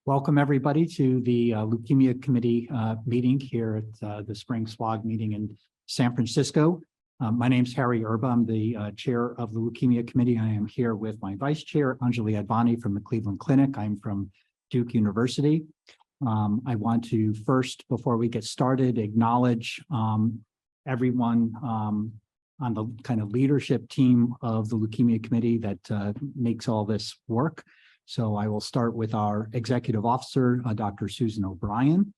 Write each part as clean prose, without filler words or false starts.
Welcome, everybody, to the Leukemia Committee meeting here at the Spring SWOG meeting in San Francisco. My name's Harry Erba. I'm the chair of the Leukemia Committee. I am here with my vice chair, Anjali Advani from the Cleveland Clinic. I'm from Duke University. I want to first, before we get started, acknowledge everyone on the kind of leadership team of the Leukemia Committee that makes all this work. So I will start with our executive officer, Dr. Susan O'Brien,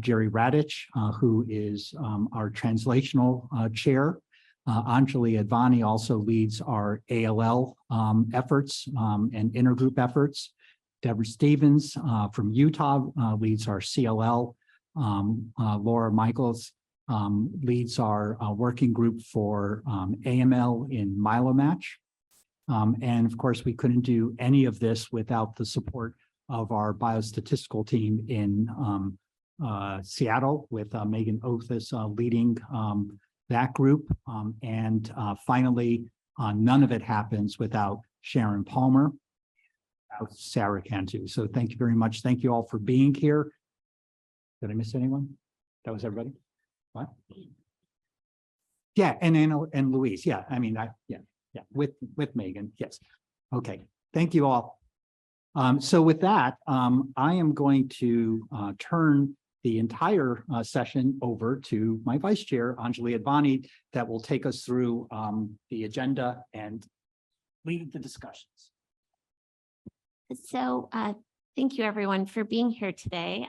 Jerry Radich, who is our translational chair. Anjali Advani also leads our ALL efforts and intergroup efforts. Deborah Stevens from Utah leads our CLL. Laura Michaels leads our working group for AML in MyeloMatch. And of course, we couldn't do any of this without the support of our biostatistical team in Seattle, with Megan Othis leading that group. And finally, none of it happens without Sharon Palmer, Sarah Cantu. So thank you very much. Thank you all for being here. Did I miss anyone? That was everybody? What? Yeah, and Louise. Yeah, I mean, yeah, with Megan, yes. Okay, thank you all. So with that, I am going to turn the entire session over to my vice chair, Anjali Advani, that will take us through the agenda and lead the discussions. So thank you everyone for being here today.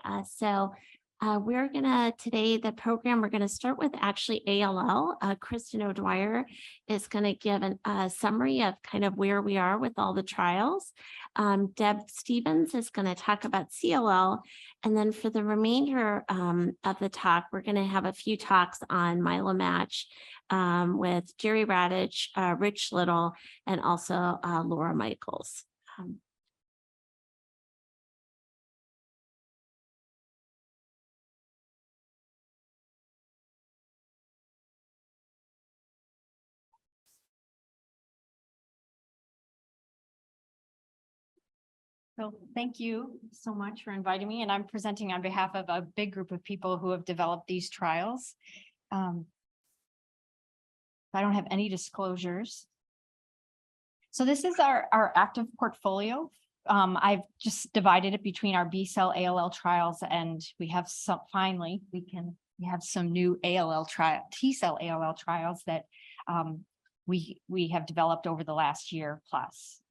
We're gonna, today, the program, we're gonna start with actually ALL. Kristen O'Dwyer is gonna give a summary of kind of where we are with all the trials. Deb Stevens is gonna talk about CLL. And then for the remainder of the talk, we're gonna have a few talks on MyeloMatch with Jerry Radich, Rich Little, and also Laura Michaels. So thank you so much for inviting me, and I'm presenting on behalf of a big group of people who have developed these trials. I don't have any disclosures. So this is our active portfolio. I've just divided it between our B-cell ALL trials, and we have some, finally, we have some new T-cell ALL trials that we have developed over the last year plus.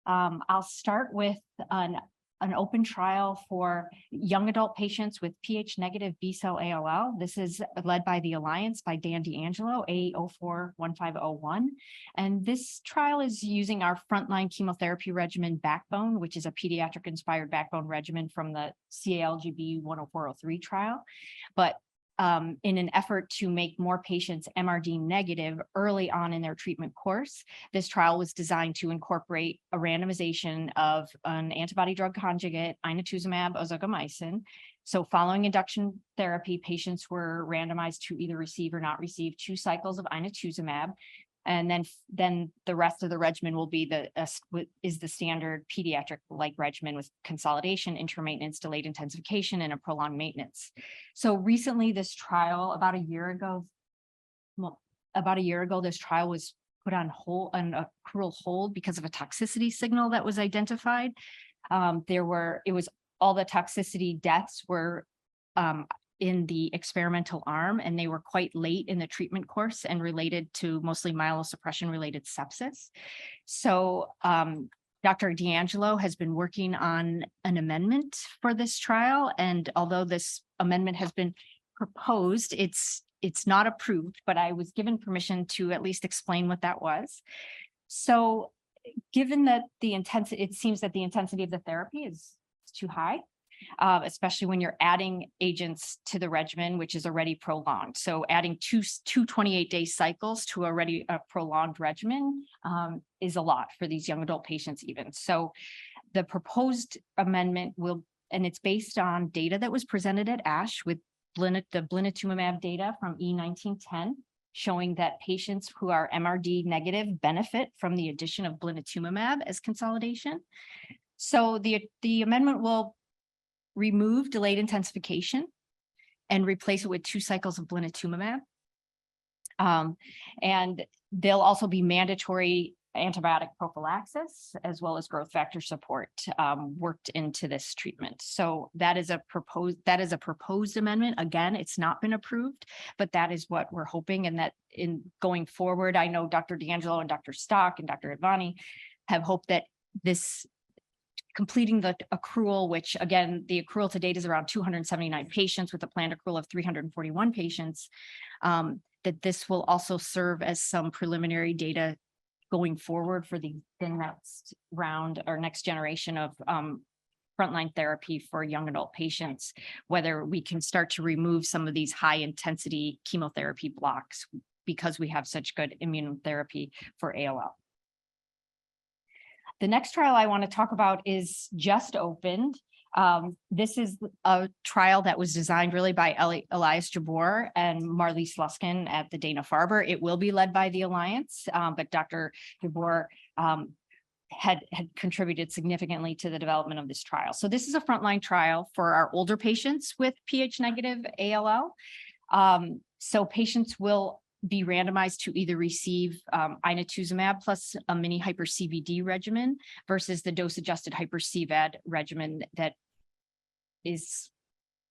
I'll start with an open trial for young adult patients with Ph-negative B-cell ALL. This is led by the Alliance by Dan D'Angelo, A041501. And this trial is using our frontline chemotherapy regimen backbone, which is a pediatric-inspired backbone regimen from the CALGB 10403 trial. But in an effort to make more patients MRD negative early on in their treatment course, this trial was designed to incorporate a randomization of an antibody drug conjugate, inotuzumab ozogamicin. So following induction therapy, patients were randomized to either receive or not receive 2 cycles of inotuzumab. And then the rest of the regimen will be the standard pediatric-like regimen with consolidation, intermittence, delayed intensification, and a prolonged maintenance. So recently, this trial, about a year ago, this trial was put on hold, an accrual hold, because of a toxicity signal that was identified. All the toxicity deaths were in the experimental arm, and they were quite late in the treatment course and related to mostly myelosuppression related sepsis. So Dr. D'Angelo has been working on an amendment for this trial. And although this amendment has been proposed, it's not approved, but I was given permission to at least explain what that was. So given that it seems that the intensity of the therapy is too high, especially when you're adding agents to the regimen, which is already prolonged. So adding two 28-day cycles to already a prolonged regimen is a lot for these young adult patients even. So the proposed amendment and it's based on data that was presented at ASH with the blinatumomab data from E1910, showing that patients who are MRD negative benefit from the addition of blinatumomab as consolidation. So the amendment will remove delayed intensification and replace it with 2 cycles of blinatumomab. And there'll also be mandatory antibiotic prophylaxis as well as growth factor support worked into this treatment. So that is a proposed amendment. Again, it's not been approved, but that is what we're hoping. And that in going forward, I know Dr. D'Angelo and Dr. Stock and Dr. Advani have hoped that this completing the accrual, which again, the accrual to date is around 279 patients with a planned accrual of 341 patients, that this will also serve as some preliminary data going forward for the next round or next generation of frontline therapy for young adult patients, whether we can start to remove some of these high intensity chemotherapy blocks because we have such good immunotherapy for ALL. The next trial I want to talk about is just opened. This is a trial that was designed really by Elias Jabbour and Marliese Luskin at the Dana-Farber. It will be led by the Alliance, but Dr. Jabbour had contributed significantly to the development of this trial. So this is a frontline trial for our older patients with Ph-negative ALL. So patients will be randomized to either receive inotuzumab plus a mini hyper CVD regimen versus the dose-adjusted hyper CVAD regimen that is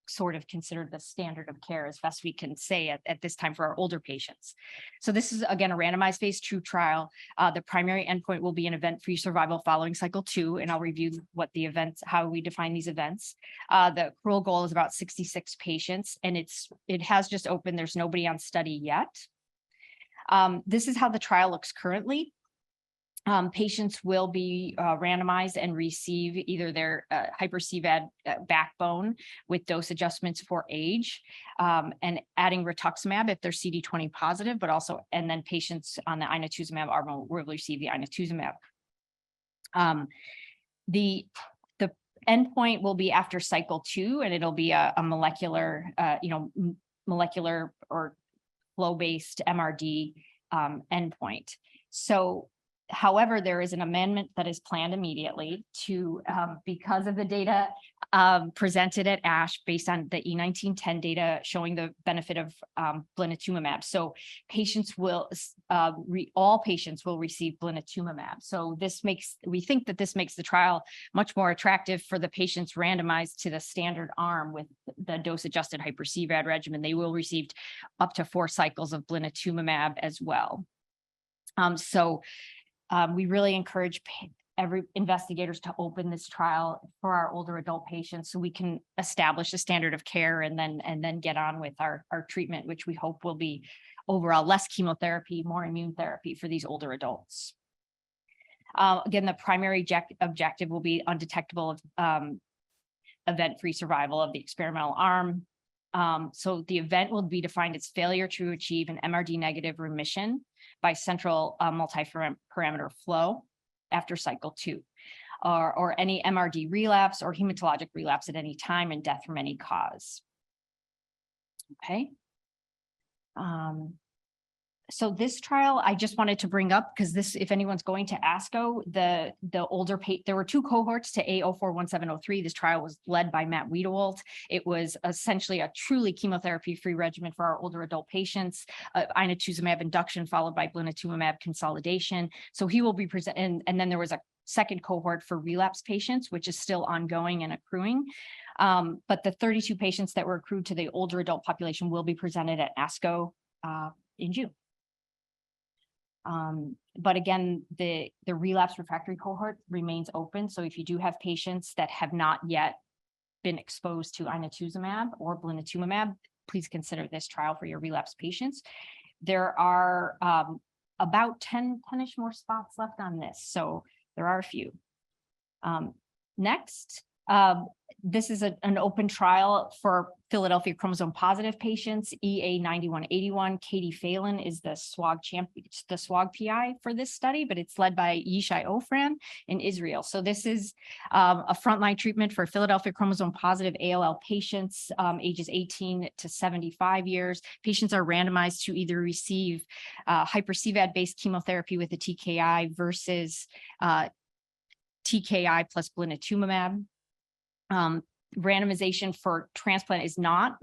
sort of considered the standard of care as best we can say at this time for our older patients. So this is again a randomized phase 2 trial. The primary endpoint will be an event-free survival following cycle 2, and I'll review what the events, how we define these events. The accrual goal is about 66 patients, and it has just opened. There's nobody on study yet. This is how the trial looks currently. Patients will be randomized and receive either their hyper CVAD backbone with dose adjustments for age and adding rituximab if they're CD20 positive, but also, and then patients on the inotuzumab arm will receive the inotuzumab. The endpoint will be after cycle 2, and it'll be a molecular, molecular or flow-based MRD endpoint. So, however, there is an amendment that is planned immediately to, because of the data presented at ASH based on the E1910 data showing the benefit of blinatumomab. So patients will, all patients will receive blinatumomab. So we think that this makes the trial much more attractive for the patients randomized to the standard arm with the dose-adjusted hyper CVAD regimen. They will receive up to 4 cycles of blinatumomab as well. We really encourage every investigators to open this trial for our older adult patients so we can establish a standard of care and then get on with our treatment, which we hope will be overall less chemotherapy, more immune therapy for these older adults. Again, the primary objective will be undetectable event-free survival of the experimental arm. So the event will be defined as failure to achieve an MRD negative remission by central multi-parameter flow after cycle 2, or any MRD relapse or hematologic relapse at any time and death from any cause. Okay. So this trial, I just wanted to bring up because this, if anyone's going to ASCO, the older there were 2 cohorts to A041703. This trial was led by Matt Wiedewoldt. It was essentially a truly chemotherapy-free regimen for our older adult patients, inotuzumab induction followed by blinatumomab consolidation. So he will be presenting, and then there was a second cohort for relapse patients, which is still ongoing and accruing. But the 32 patients that were accrued to the older adult population will be presented at ASCO in June. But again, the relapse refractory cohort remains open. So if you do have patients that have not yet been exposed to inotuzumab or blinatumomab, please consider this trial for your relapse patients. There are about 10-ish more spots left on this. So there are a few. Next, this is an open trial for Philadelphia chromosome positive patients, EA9181. Katie Phelan is the SWOG PI for this study, but it's led by Yishai Ofran in Israel. So this is a frontline treatment for Philadelphia chromosome positive ALL patients, ages 18 to 75 years. Patients are randomized to either receive hyper CVAD based chemotherapy with a TKI versus TKI plus blinatumomab. Randomization for transplant is not,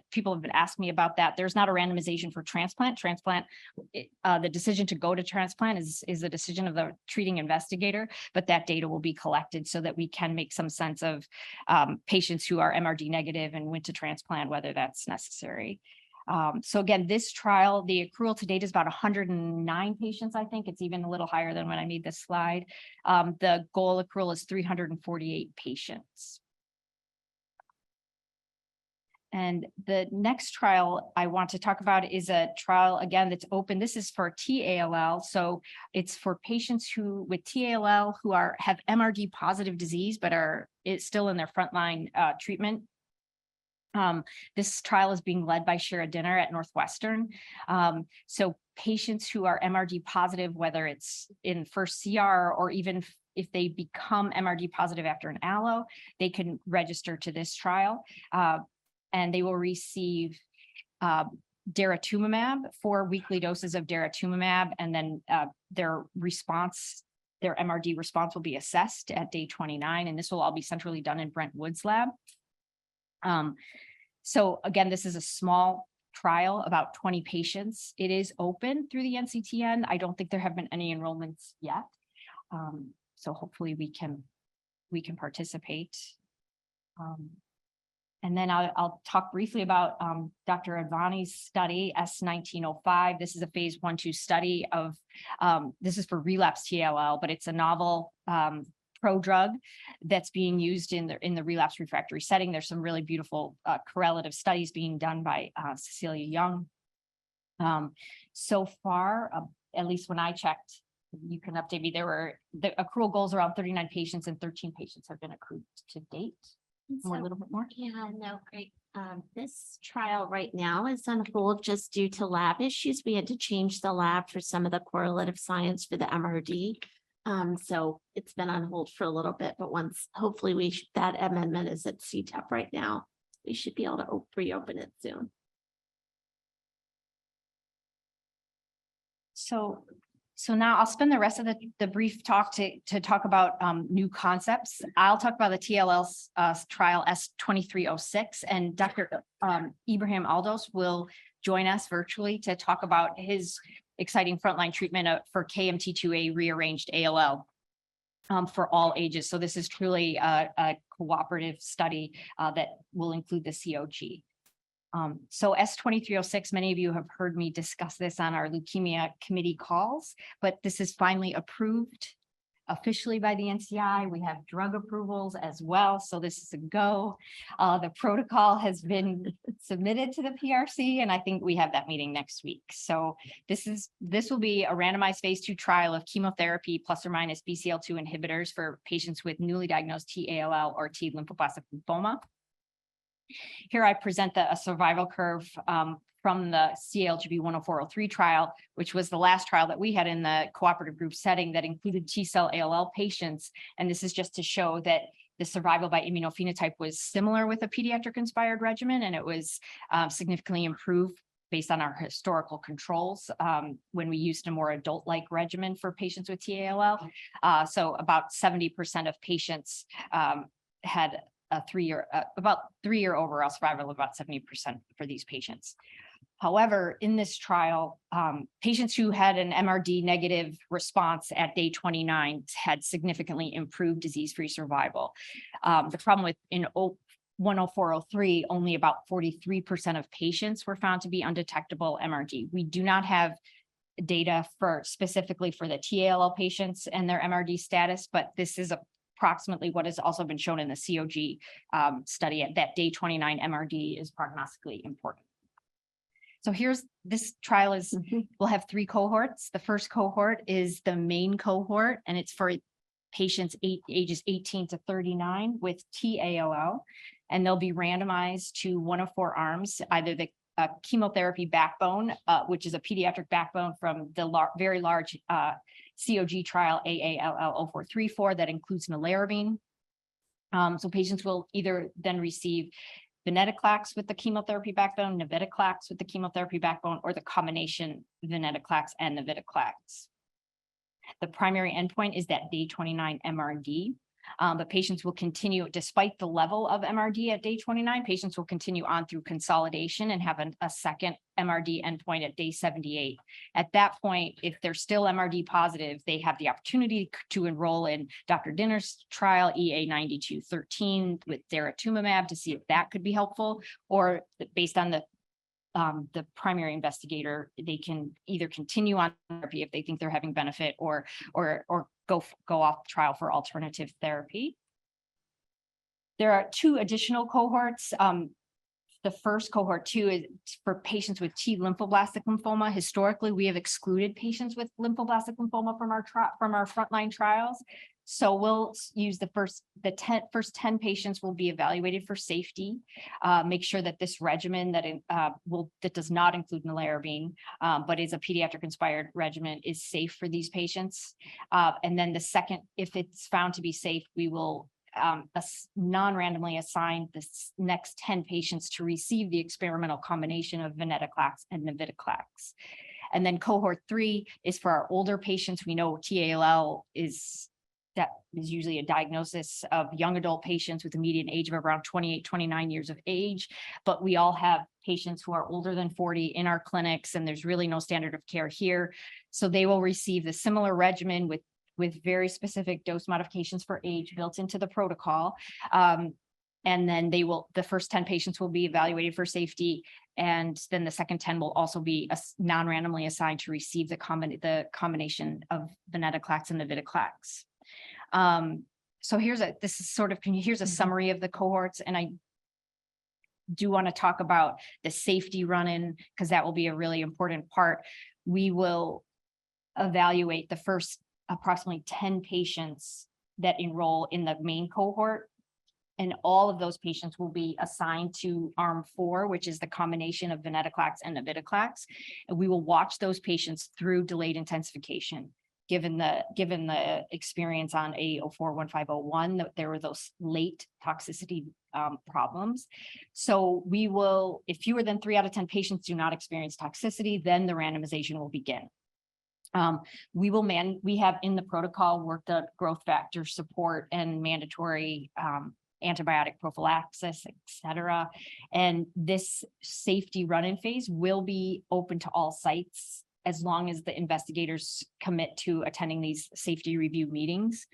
people have been asking me about that. There's not a randomization for transplant. The decision to go to transplant is the decision of the treating investigator, but that data will be collected so that we can make some sense of patients who are MRD negative and went to transplant, whether that's necessary. So again, this trial, the accrual to date is about 109 patients. I think it's even a little higher than when I made this slide. The goal accrual is 348 patients. And the next trial I want to talk about is a trial, again, that's open. This is for TALL. So it's for patients with TALL who have MRD positive disease, but it's still in their frontline treatment. This trial is being led by Shara Dinner at Northwestern. So patients who are MRD positive, whether it's in first CR or even if they become MRD positive after an allo, they can register to this trial. And they will receive daratumumab, 4 weekly doses of daratumumab, and then their MRD response will be assessed at day 29, and this will all be centrally done in Brent Wood's lab. So again, this is a small trial, about 20 patients. It is open through the NCTN. I don't think there have been any enrollments yet. So hopefully we can participate. And then I'll talk briefly about Dr. Advani's study, S1905. This is a phase 1/2 study of, this is for relapsed TLL, but it's a novel prodrug that's being used in the relapse refractory setting. There's some really beautiful correlative studies being done by Cecilia Young. So far, at least when I checked, you can update me, the accrual goals around 39 patients and 13 patients have been accrued to date. Or a little bit more. Yeah, no, great. This trial right now is on hold just due to lab issues. We had to change the lab for some of the correlative science for the MRD. So it's been on hold for a little bit, but once hopefully that amendment is at CTEP right now, we should be able to reopen it soon. So now I'll spend the rest of the brief talk to talk about new concepts. I'll talk about the TLL trial S2306, and Dr. Ibrahim Aldos will join us virtually to talk about his exciting frontline treatment for KMT2A rearranged ALL for all ages. So this is truly a cooperative study that will include the COG. So S2306, many of you have heard me discuss this on our Leukemia Committee calls, but this is finally approved officially by the NCI. We have drug approvals as well, so this is a go. The protocol has been submitted to the PRC, and I think we have that meeting next week. So this will be a randomized phase 2 trial of chemotherapy plus or minus BCL2 inhibitors for patients with newly diagnosed TALL or T lymphoblastic lymphoma. Here I present a survival curve from the CALGB 10403 trial, which was the last trial that we had in the cooperative group setting that included T-cell ALL patients. And this is just to show that the survival by immunophenotype was similar with a pediatric inspired regimen, and it was significantly improved based on our historical controls when we used a more adult-like regimen for patients with TALL. So about 70% of patients had a about 3-year overall survival of about 70% for these patients. However, in this trial, patients who had an MRD negative response at day 29 had significantly improved disease-free survival. The problem in 10403, only about 43% of patients were found to be undetectable MRD. We do not have data specifically for the TALL patients and their MRD status, but this is approximately what has also been shown in the COG study at that day 29 MRD is prognostically important. So this trial will have 3 cohorts. The first cohort is the main cohort, and it's for patients ages 18 to 39 with TALL, and they'll be randomized to 1 of 4 arms, either the chemotherapy backbone, which is a pediatric backbone from the very large COG trial AALL0434 that includes nelarabine. So patients will either then receive venetoclax with the chemotherapy backbone, navitoclax with the chemotherapy backbone, or the combination venetoclax and navitoclax. The primary endpoint is that day 29 MRD. But patients will continue, despite the level of MRD at day 29, patients will continue on through consolidation and have a second MRD endpoint at day 78. At that point, if they're still MRD positive, they have the opportunity to enroll in Dr. Dinner's trial EA 9213 with daratumumab to see if that could be helpful, or based on the primary investigator, they can either continue on therapy if they think they're having benefit, or go off trial for alternative therapy. There are 2 additional cohorts. The first cohort 2 is for patients with T lymphoblastic lymphoma. Historically, we have excluded patients with lymphoblastic lymphoma from our frontline trials. So we'll use the first 10 patients will be evaluated for safety. Make sure that this regimen that does not include nelarabine, but is a pediatric inspired regimen, is safe for these patients. And then the second, if it's found to be safe, we will non-randomly assign the next 10 patients to receive the experimental combination of venetoclax and navitoclax. And then cohort 3 is for our older patients. We know TALL is usually a diagnosis of young adult patients with a median age of around 28, 29 years of age. But we all have patients who are older than 40 in our clinics, and there's really no standard of care here. So they will receive the similar regimen with very specific dose modifications for age built into the protocol. And then the first 10 patients will be evaluated for safety. And then the second 10 will also be non-randomly assigned to receive the combination of venetoclax and navitoclax. So here's a summary of the cohorts. And I do want to talk about the safety run-in, because that will be a really important part. We will evaluate the first approximately 10 patients that enroll in the main cohort. And all of those patients will be assigned to arm 4, which is the combination of venetoclax and navitoclax. And we will watch those patients through delayed intensification. Given the experience on A041501, that there were those late toxicity problems. So we will, if fewer than 3 out of 10 patients do not experience toxicity, then the randomization will begin. We have in the protocol worked on growth factor support and mandatory antibiotic prophylaxis, et cetera. And this safety run-in phase will be open to all sites as long as the investigators commit to attending these safety review meetings.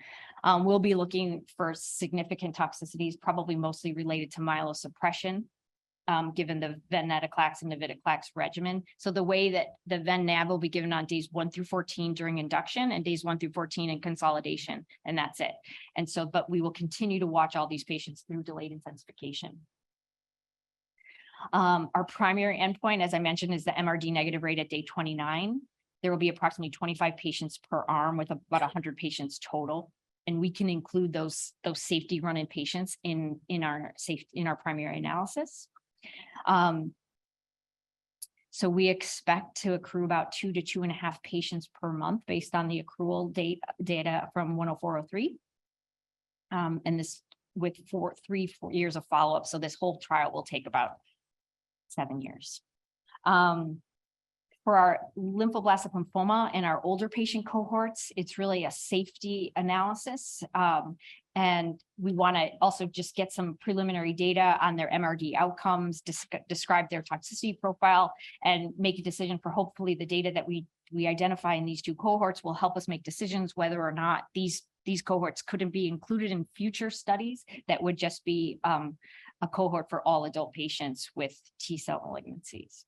We'll be looking for significant toxicities, probably mostly related to myelosuppression, given the venetoclax and navitoclax regimen. So the way that the ven-nav will be given on days 1 through 14 during induction, and days 1 through 14 in consolidation, and that's it. And so, but we will continue to watch all these patients through delayed intensification. Our primary endpoint, as I mentioned, is the MRD negative rate at day 29. There will be approximately 25 patients per arm with about 100 patients total. And we can include those safety run-in patients in our primary analysis. So we expect to accrue about 2 to 2.5 patients per month based on the accrual data from 10403. And this with 4 years of follow-up. So this whole trial will take about 7 years. For our lymphoblastic lymphoma and our older patient cohorts, it's really a safety analysis. And we want to also just get some preliminary data on their MRD outcomes, describe their toxicity profile, and make a decision for hopefully the data that we identify in these 2 cohorts will help us make decisions whether or not these cohorts couldn't be included in future studies that would just be a cohort for all adult patients with T-cell malignancies.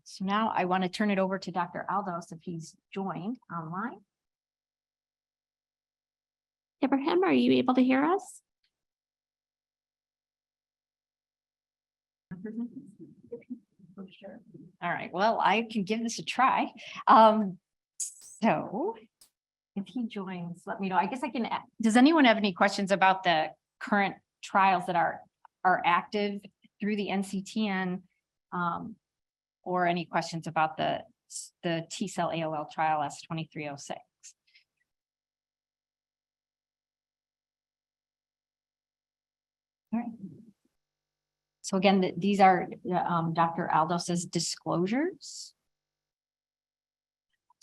So now I want to turn it over to Dr. Aldos if he's joined online. Ibrahim, are you able to hear us? Sure. All right, well, I can give this a try. So if he joins, let me know. I guess I can, does anyone have any questions about the current trials that are active through the NCTN, or any questions about the T-cell ALL trial S2306? All right. So again, these are Dr. Aldos's disclosures.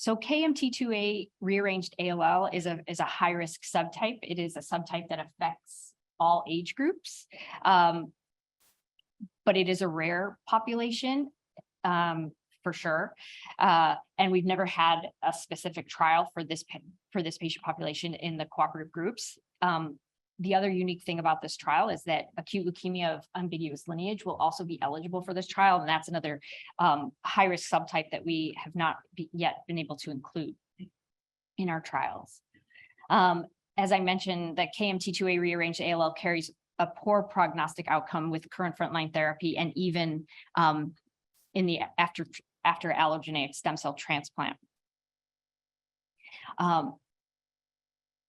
So KMT2A rearranged ALL is a high-risk subtype. It is a subtype that affects all age groups, but it is a rare population for sure. And we've never had a specific trial for this patient population in the cooperative groups. The other unique thing about this trial is that acute leukemia of ambiguous lineage will also be eligible for this trial. And that's another high-risk subtype that we have not yet been able to include in our trials. As I mentioned, the KMT2A rearranged ALL carries a poor prognostic outcome with current frontline therapy and even in the after allogeneic stem cell transplant.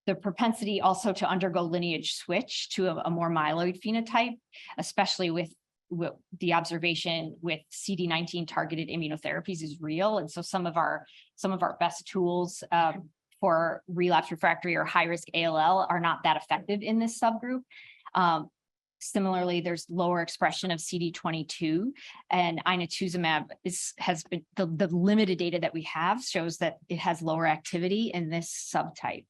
The propensity also to undergo lineage switch to a more myeloid phenotype, especially with the observation with CD19 targeted immunotherapies is real. And so some of our best tools for relapse refractory or high risk ALL are not that effective in this subgroup. Similarly, there's lower expression of CD22, and inotuzumab has been the limited data that we have shows that it has lower activity in this subtype.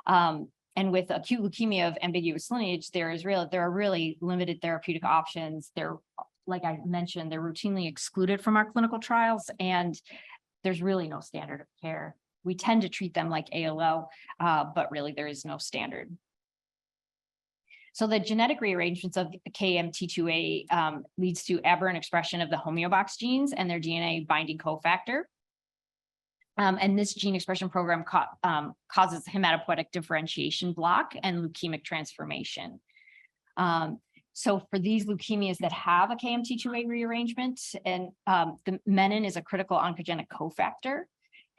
And with acute leukemia of ambiguous lineage, there are really limited therapeutic options. They're, like I mentioned, they're routinely excluded from our clinical trials, and there's really no standard of care. We tend to treat them like ALL, but really there is no standard. So the genetic rearrangements of the KMT2A leads to aberrant expression of the homeobox genes and their DNA binding cofactor. And this gene expression program causes hematopoietic differentiation block and leukemic transformation. So for these leukemias that have a KMT2A rearrangement, and the menin is a critical oncogenic cofactor.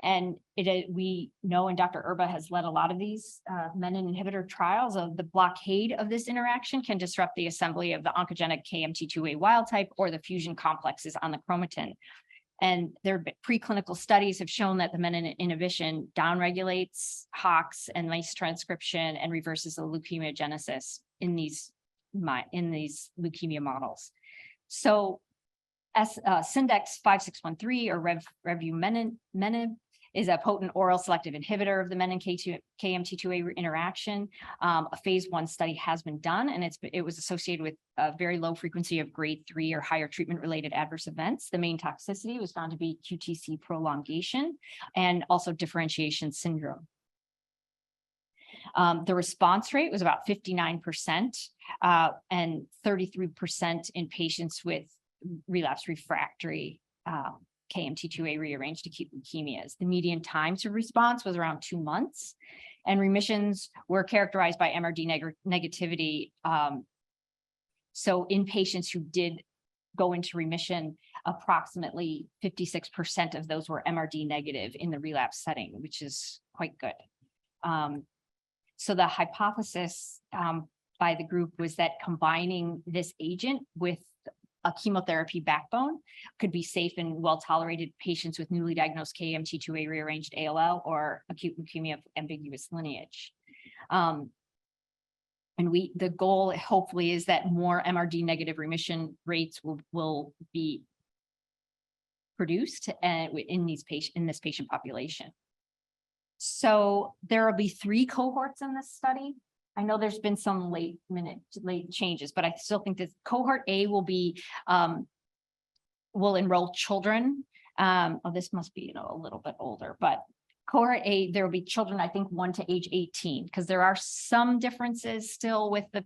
And we know, and Dr. Erba has led a lot of these menin inhibitor trials, of the blockade of this interaction can disrupt the assembly of the oncogenic KMT2A wild type or the fusion complexes on the chromatin. And their preclinical studies have shown that the menin inhibition downregulates HOX and mice transcription and reverses the leukemiogenesis in these leukemia models. So Syndex 5613 or revumenib is a potent oral selective inhibitor of the menin KMT2A interaction. A phase 1 study has been done, and it was associated with a very low frequency of grade 3 or higher treatment-related adverse events. The main toxicity was found to be QTc prolongation and also differentiation syndrome. The response rate was about 59% and 33% in patients with relapse refractory KMT2A rearranged acute leukemias. The median time to response was around 2 months, and remissions were characterized by MRD negativity. So in patients who did go into remission, approximately 56% of those were MRD negative in the relapse setting, which is quite good. So the hypothesis by the group was that combining this agent with a chemotherapy backbone could be safe in well-tolerated patients with newly diagnosed KMT2A rearranged ALL or acute leukemia of ambiguous lineage. And the goal hopefully is that more MRD negative remission rates will be produced in this patient population. So there will be 3 cohorts in this study. I know there's been some late changes, but I still think that cohort A will enroll children. This must be, a little bit older, but cohort A, there will be children, I think 1 to age 18, because there are some differences still with how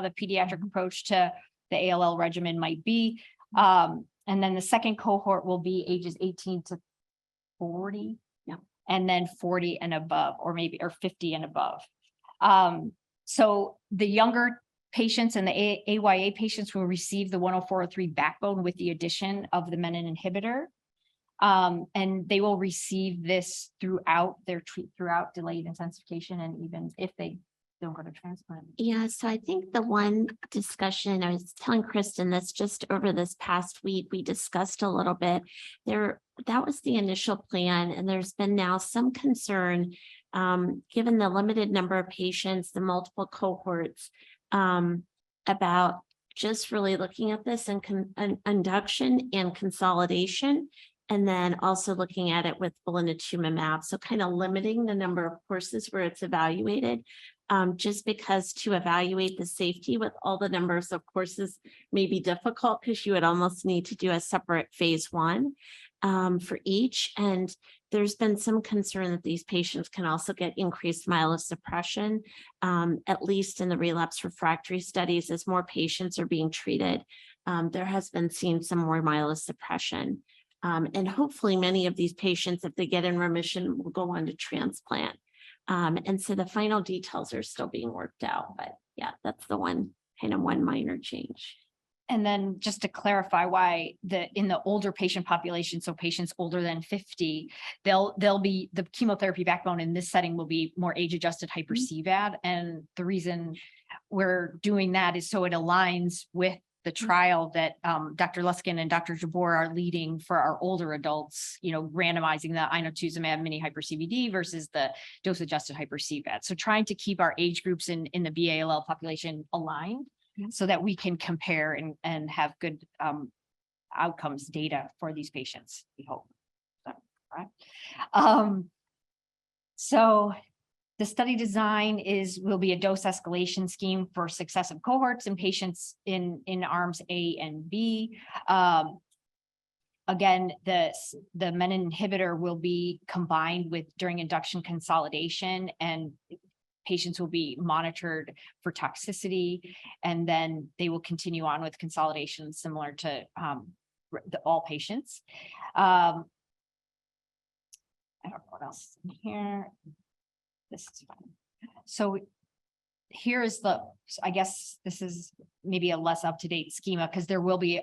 the pediatric approach to the ALL regimen might be. And then the second cohort will be ages 18 to 40, and then 40 and above, or 50 and above. So the younger patients and the AYA patients will receive the 10403 backbone with the addition of the menin inhibitor. And they will receive this throughout delayed intensification, and even if they don't go to transplant. Yeah, so I think the one discussion, I was telling Kristen this just over this past week, we discussed a little bit there. That was the initial plan, and there's been now some concern given the limited number of patients, the multiple cohorts, about just really looking at this in induction and consolidation And then also looking at it with blinatumomab, so kind of limiting the number of courses where it's evaluated. Just because to evaluate the safety with all the numbers of courses may be difficult because you would almost need to do a separate phase 1 for each. And there's been some concern that these patients can also get increased myelosuppression, at least in the relapse refractory studies, as more patients are being treated. There has been seen some more myelosuppression. And hopefully many of these patients, if they get in remission, will go on to transplant. And so the final details are still being worked out, but yeah, that's the one minor change. And then just to clarify why in the older patient population, so patients older than 50, they'll be the chemotherapy backbone in this setting will be more age-adjusted hyper-CVAD. And the reason we're doing that is so it aligns with the trial that Dr. Luskin and Dr. Jabor are leading for our older adults, randomizing the inotuzumab mini hyper-CVD versus the dose-adjusted hyper-CVAD. So trying to keep our age groups in the BALL population aligned so that we can compare and have good outcomes data for these patients, we hope. So the study design will be a dose escalation scheme for successive cohorts and patients in arms A and B. Again, the menin inhibitor will be combined with during induction consolidation, and patients will be monitored for toxicity, and then they will continue on with consolidation similar to all patients. I don't know what else is in here. This is fine. So here is I guess this is maybe a less up-to-date schema because there will be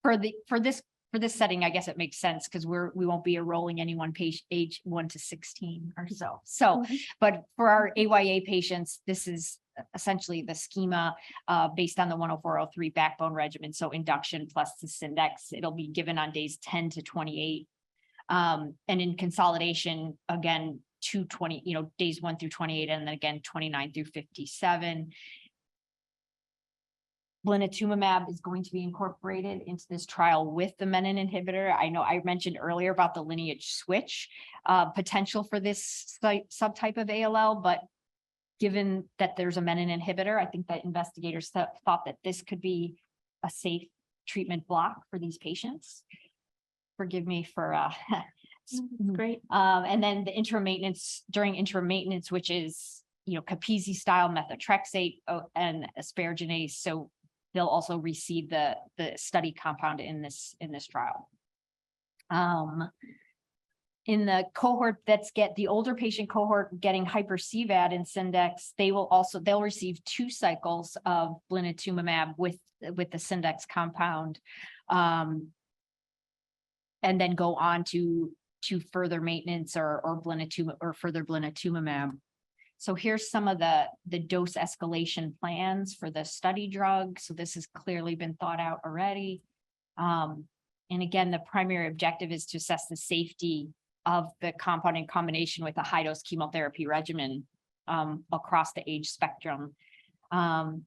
for this setting, I guess it makes sense because we won't be enrolling anyone age 1 to 16 or so. So, but for our AYA patients, this is essentially the schema based on the 10403 backbone regimen. So induction plus the Syndex, it'll be given on days 10 to 28. And in consolidation, again, 220, days 1 through 28, and then again, 29 through 57. Blinatumomab is going to be incorporated into this trial with the menin inhibitor. I know I mentioned earlier about the lineage switch potential for this subtype of ALL, but given that there's a menin inhibitor, I think that investigators thought that this could be a safe treatment block for these patients. Forgive me for Great. And then the interim maintenance, during interim maintenance, which is, Capezi style methotrexate and asparaginase. So they'll also receive the study compound in this trial. In the cohort the older patient cohort getting hyper-CVAD and Syndex, they'll receive 2 cycles of blinatumomab with the Syndex compound, and then go on to further maintenance or further blinatumomab. So here's some of the dose escalation plans for the study drug. So this has clearly been thought out already. And again, the primary objective is to assess the safety of the compound in combination with a high dose chemotherapy regimen across the age spectrum. And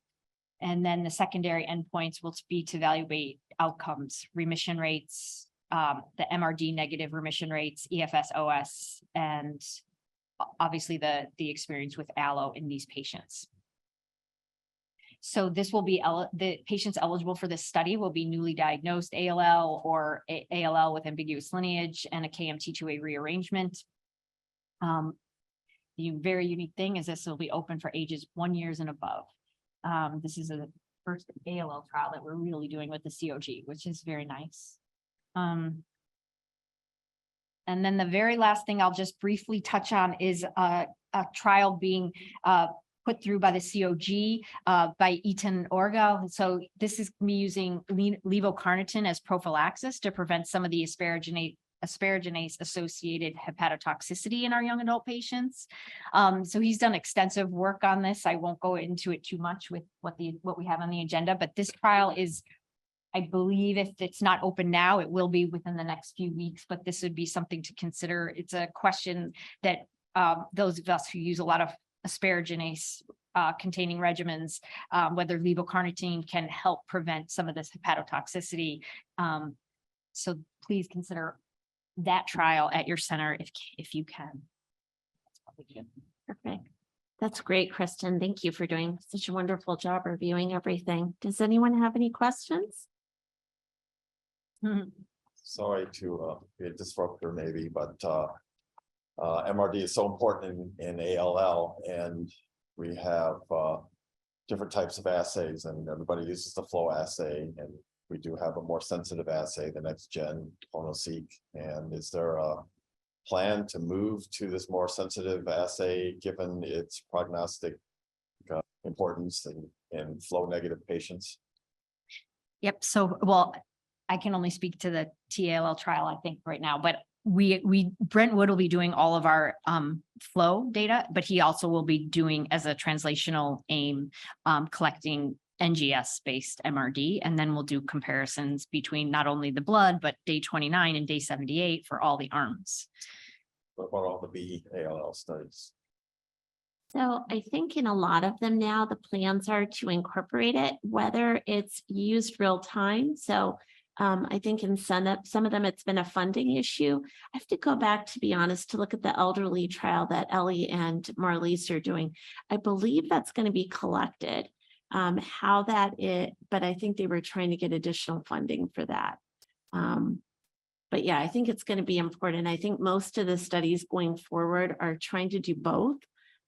then the secondary endpoints will be to evaluate outcomes, remission rates, the MRD negative remission rates, EFS, OS, and obviously the experience with allo in these patients. So this will be the patients eligible for this study will be newly diagnosed ALL or ALL with ambiguous lineage and a KMT2A rearrangement. The very unique thing is this will be open for ages 1 year and above. This is the first ALL trial that we're really doing with the COG, which is very nice. And then the very last thing I'll just briefly touch on is a trial being put through by the COG by Eton Orga. So this is me using levocarnitin as prophylaxis to prevent some of the asparaginase associated hepatotoxicity in our young adult patients. So he's done extensive work on this. I won't go into it too much with what we have on the agenda, but this trial is, I believe if it's not open now, it will be within the next few weeks, but this would be something to consider. It's a question that those of us who use a lot of asparaginase containing regimens, whether levocarnitin can help prevent some of this hepatotoxicity. So please consider that trial at your center if you can. That's what we do. Perfect. That's great, Kristen. Thank you for doing such a wonderful job reviewing everything. Does anyone have any questions? Sorry to be a disruptor maybe, but MRD is so important in ALL, and we have different types of assays, and everybody uses the flow assay, and we do have a more sensitive assay, the next gen clonoSEQ. And is there a plan to move to this more sensitive assay given its prognostic importance in flow negative patients? Yep. So, well, I can only speak to the TALL trial, I think, right now, but Brent Wood will be doing all of our flow data, but he also will be doing, as a translational aim, collecting NGS based MRD, and then we'll do comparisons between not only the blood, but day 29 and day 78 for all the arms. What about all the BALL studies? So I think in a lot of them now, the plans are to incorporate it, whether it's used real time. So I think in some of them, it's been a funding issue. I have to go back, to be honest, to look at the elderly trial that Ellie and Marlise are doing. I believe that's going to be collected. How that is, but I think they were trying to get additional funding for that. But yeah, I think it's going to be important. I think most of the studies going forward are trying to do both,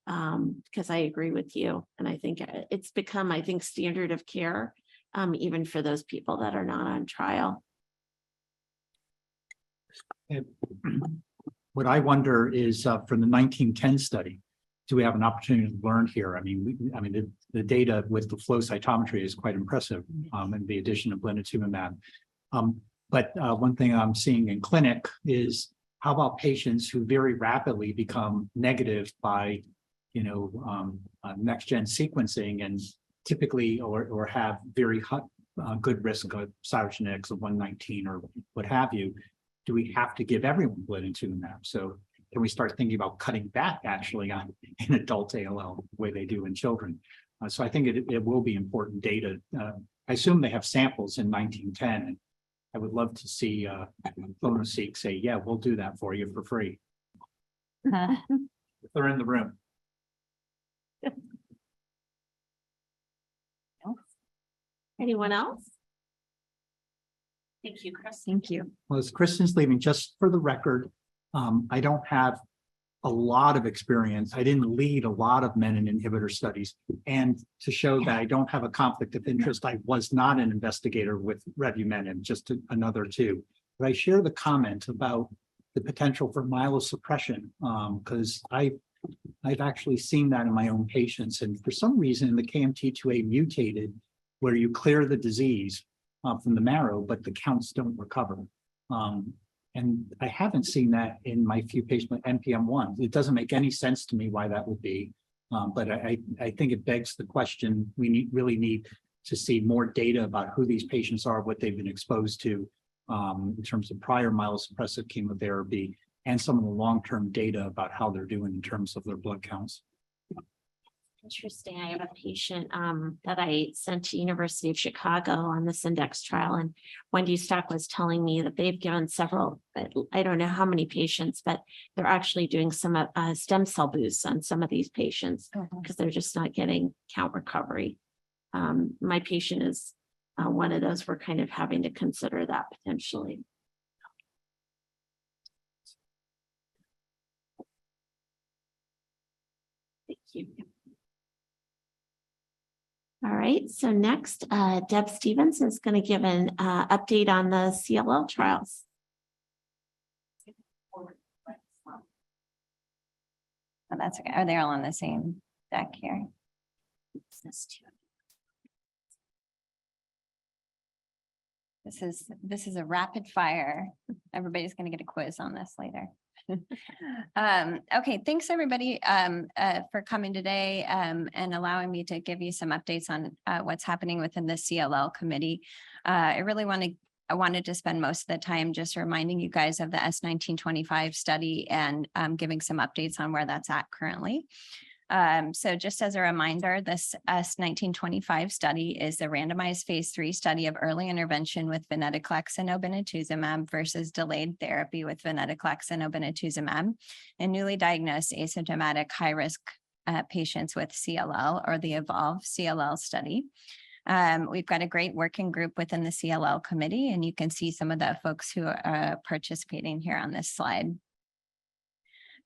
because I agree with you. And I think it's become, I think, standard of care, even for those people that are not on trial. What I wonder is from the 1910 study, do we have an opportunity to learn here? I mean, the data with the flow cytometry is quite impressive, and the addition of blinatumomab. But one thing I'm seeing in clinic is, how about patients who very rapidly become negative by, next gen sequencing, and typically or have very good risk of cytogenetics of 119 or what have you? Do we have to give everyone blinatumomab? So can we start thinking about cutting back actually on in adult ALL the way they do in children? So I think it will be important data. I assume they have samples in 1910. And I would love to see clonoSEQ say, yeah, we'll do that for you for free. If they're in the room. Anyone else? Thank you, Chris. Thank you. Well, as Kristen's leaving, just for the record, I don't have a lot of experience. I didn't lead a lot of menin inhibitor studies. And to show that I don't have a conflict of interest, I was not an investigator with revumenib, just another two. But I share the comment about the potential for myelosuppression, because I've actually seen that in my own patients. And for some reason, the KMT2A mutated, where you clear the disease from the marrow, but the counts don't recover. And I haven't seen that in my few patients with NPM1. It doesn't make any sense to me why that would be. But I think it begs the question, we really need to see more data about who these patients are, what they've been exposed to in terms of prior myelosuppressive chemotherapy, and some of the long-term data about how they're doing in terms of their blood counts. Interesting. I have a patient that I sent to University of Chicago on this index trial, and Wendy Stock was telling me that they've given several, I don't know how many patients, but they're actually doing some stem cell boosts on some of these patients because they're just not getting count recovery. My patient is one of those. We're kind of having to consider that potentially. Thank you. All right, so next, Deb Stevens is going to give an update on the CLL trials. Oh, that's okay. Are they all on the same deck here? This is a rapid fire. Everybody's going to get a quiz on this later. Okay, thanks everybody for coming today and allowing me to give you some updates on what's happening within the CLL committee. I wanted to spend most of the time just reminding you guys of the S1925 study and giving some updates on where that's at currently. So just as a reminder, this S1925 study is a randomized phase 3 study of early intervention with venetoclax and obinutuzumab versus delayed therapy with venetoclax and obinutuzumab in newly diagnosed asymptomatic high-risk patients with CLL, or the EVOLVE CLL study. We've got a great working group within the CLL committee, and you can see some of the folks who are participating here on this slide.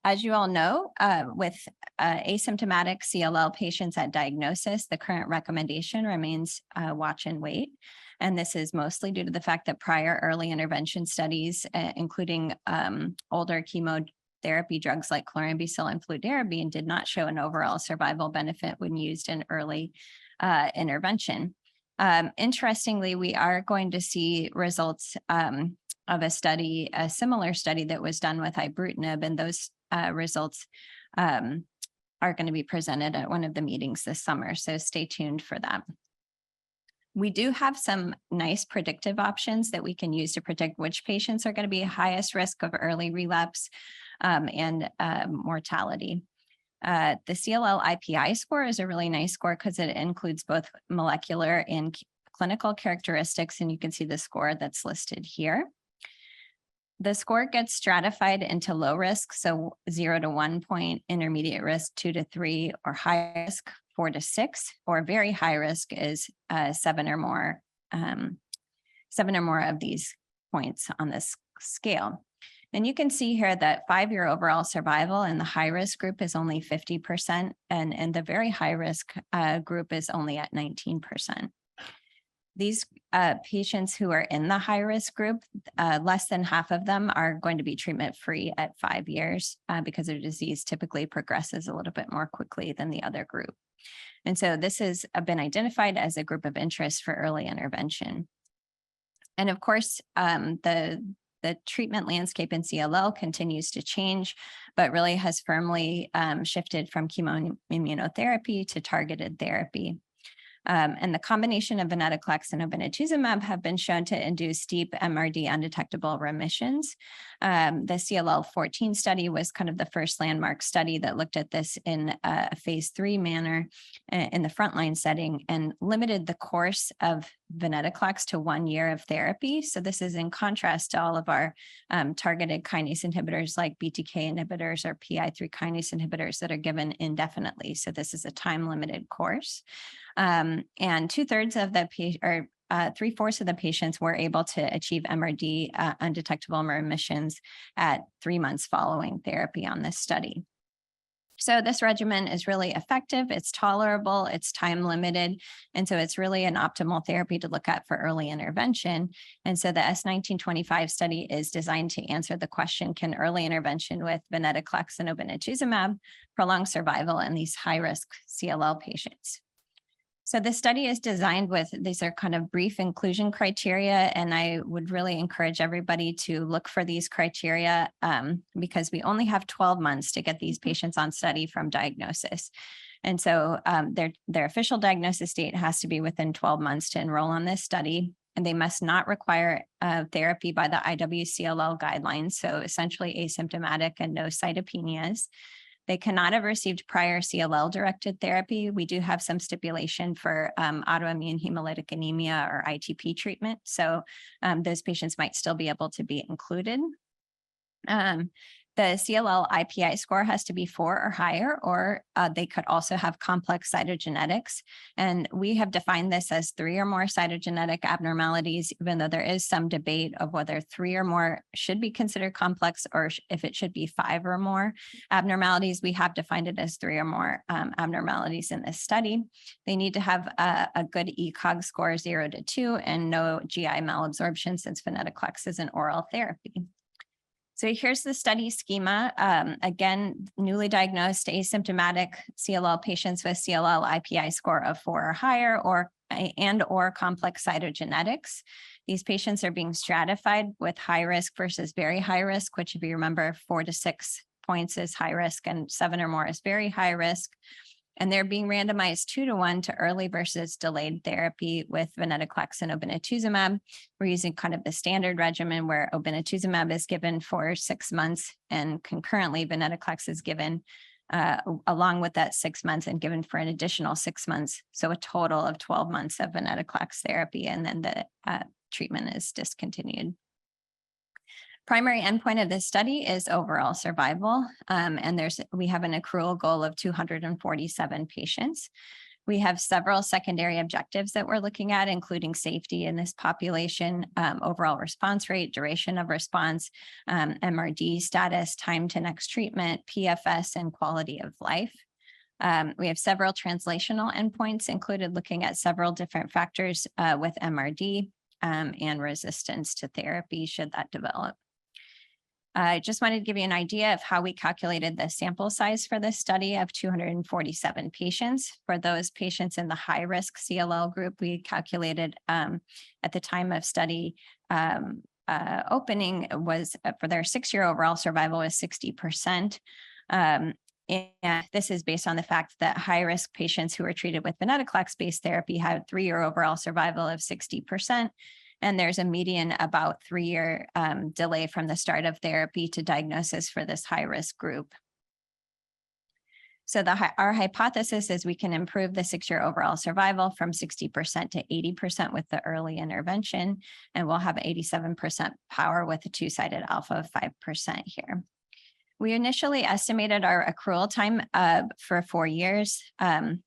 As you all know, with asymptomatic CLL patients at diagnosis, the current recommendation remains watch and wait. And this is mostly due to the fact that prior early intervention studies, including older chemotherapy drugs like chlorambucil and fludarabine, did not show an overall survival benefit when used in early intervention. Interestingly, we are going to see results of a study, a similar study that was done with ibrutinib, and those results are going to be presented at one of the meetings this summer. So stay tuned for that. We do have some nice predictive options that we can use to predict which patients are going to be highest risk of early relapse and mortality. The CLL IPI score is a really nice score because it includes both molecular and clinical characteristics, and you can see the score that's listed here. The score gets stratified into low risk, so 0 to 1 point, intermediate risk 2 to 3, or high risk 4 to 6, or very high risk is 7 or more of these points on this scale. And you can see here that 5-year overall survival in the high risk group is only 50%, and the very high risk group is only at 19%. These patients who are in the high risk group, less than half of them are going to be treatment free at 5 years because their disease typically progresses a little bit more quickly than the other group. And so this has been identified as a group of interest for early intervention. And of course, the treatment landscape in CLL continues to change, but really has firmly shifted from chemoimmunotherapy to targeted therapy. And the combination of venetoclax and obinutuzumab have been shown to induce deep MRD undetectable remissions. The CLL14 study was kind of the first landmark study that looked at this in a phase 3 manner in the frontline setting and limited the course of venetoclax to 1 year of therapy. So this is in contrast to all of our targeted kinase inhibitors like BTK inhibitors or PI3 kinase inhibitors that are given indefinitely. So this is a time-limited course. And 2/3 of the patient, 3/4 of the patients were able to achieve MRD undetectable remissions at 3 months following therapy on this study. So this regimen is really effective, it's tolerable, it's time limited, and so it's really an optimal therapy to look at for early intervention. And so the S1925 study is designed to answer the question, can early intervention with venetoclax and obinutuzumab prolong survival in these high-risk CLL patients? So the study is designed with, these are kind of brief inclusion criteria, and I would really encourage everybody to look for these criteria because we only have 12 months to get these patients on study from diagnosis. And so their official diagnosis date has to be within 12 months to enroll on this study, and they must not require therapy by the IWCLL guidelines, so essentially asymptomatic and no cytopenias. They cannot have received prior CLL-directed therapy. We do have some stipulation for autoimmune hemolytic anemia or ITP treatment. So those patients might still be able to be included. The CLL IPI score has to be 4 or higher, or they could also have complex cytogenetics. And we have defined this as 3 or more cytogenetic abnormalities, even though there is some debate of whether 3 or more should be considered complex or if it should be 5 or more abnormalities. We have defined it as 3 or more abnormalities in this study. They need to have a good ECOG score 0 to 2 and no GI malabsorption, since venetoclax is an oral therapy. So here's the study schema. Again, newly diagnosed asymptomatic CLL patients with CLL IPI score of 4 or higher, or complex cytogenetics. These patients are being stratified with high risk versus very high risk, which, if you remember, 4 to 6 points is high risk and 7 or more is very high risk. And they're being randomized 2 to 1 to early versus delayed therapy with venetoclax and obinutuzumab. We're using kind of the standard regimen where obinutuzumab is given for 6 months and concurrently venetoclax is given along with that 6 months and given for an additional 6 months. So a total of 12 months of venetoclax therapy, and then the treatment is discontinued. Primary endpoint of this study is overall survival. And we have an accrual goal of 247 patients. We have several secondary objectives that we're looking at, including safety in this population, overall response rate, duration of response, MRD status, time to next treatment, PFS, and quality of life. We have several translational endpoints included, looking at several different factors with MRD and resistance to therapy should that develop. I just wanted to give you an idea of how we calculated the sample size for this study of 247 patients. For those patients in the high-risk CLL group, we calculated at the time of study opening was for their 6-year overall survival was 60%. And this is based on the fact that high-risk patients who were treated with venetoclax-based therapy had 3-year overall survival of 60%. And there's a median about 3-year delay from the start of therapy to diagnosis for this high-risk group. So our hypothesis is we can improve the 6-year overall survival from 60% to 80% with the early intervention, and we'll have 87% power with a 2-sided alpha of 5% here. We initially estimated our accrual time for 4 years.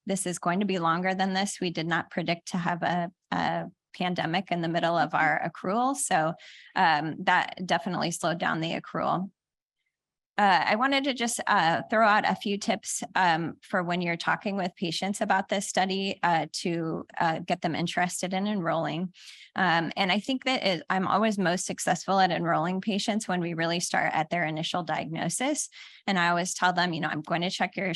This is going to be longer than this. We did not predict to have a pandemic in the middle of our accrual. So that definitely slowed down the accrual. I wanted to just throw out a few tips for when you're talking with patients about this study to get them interested in enrolling. And I think that I'm always most successful at enrolling patients when we really start at their initial diagnosis. And I always tell them, I'm going to check your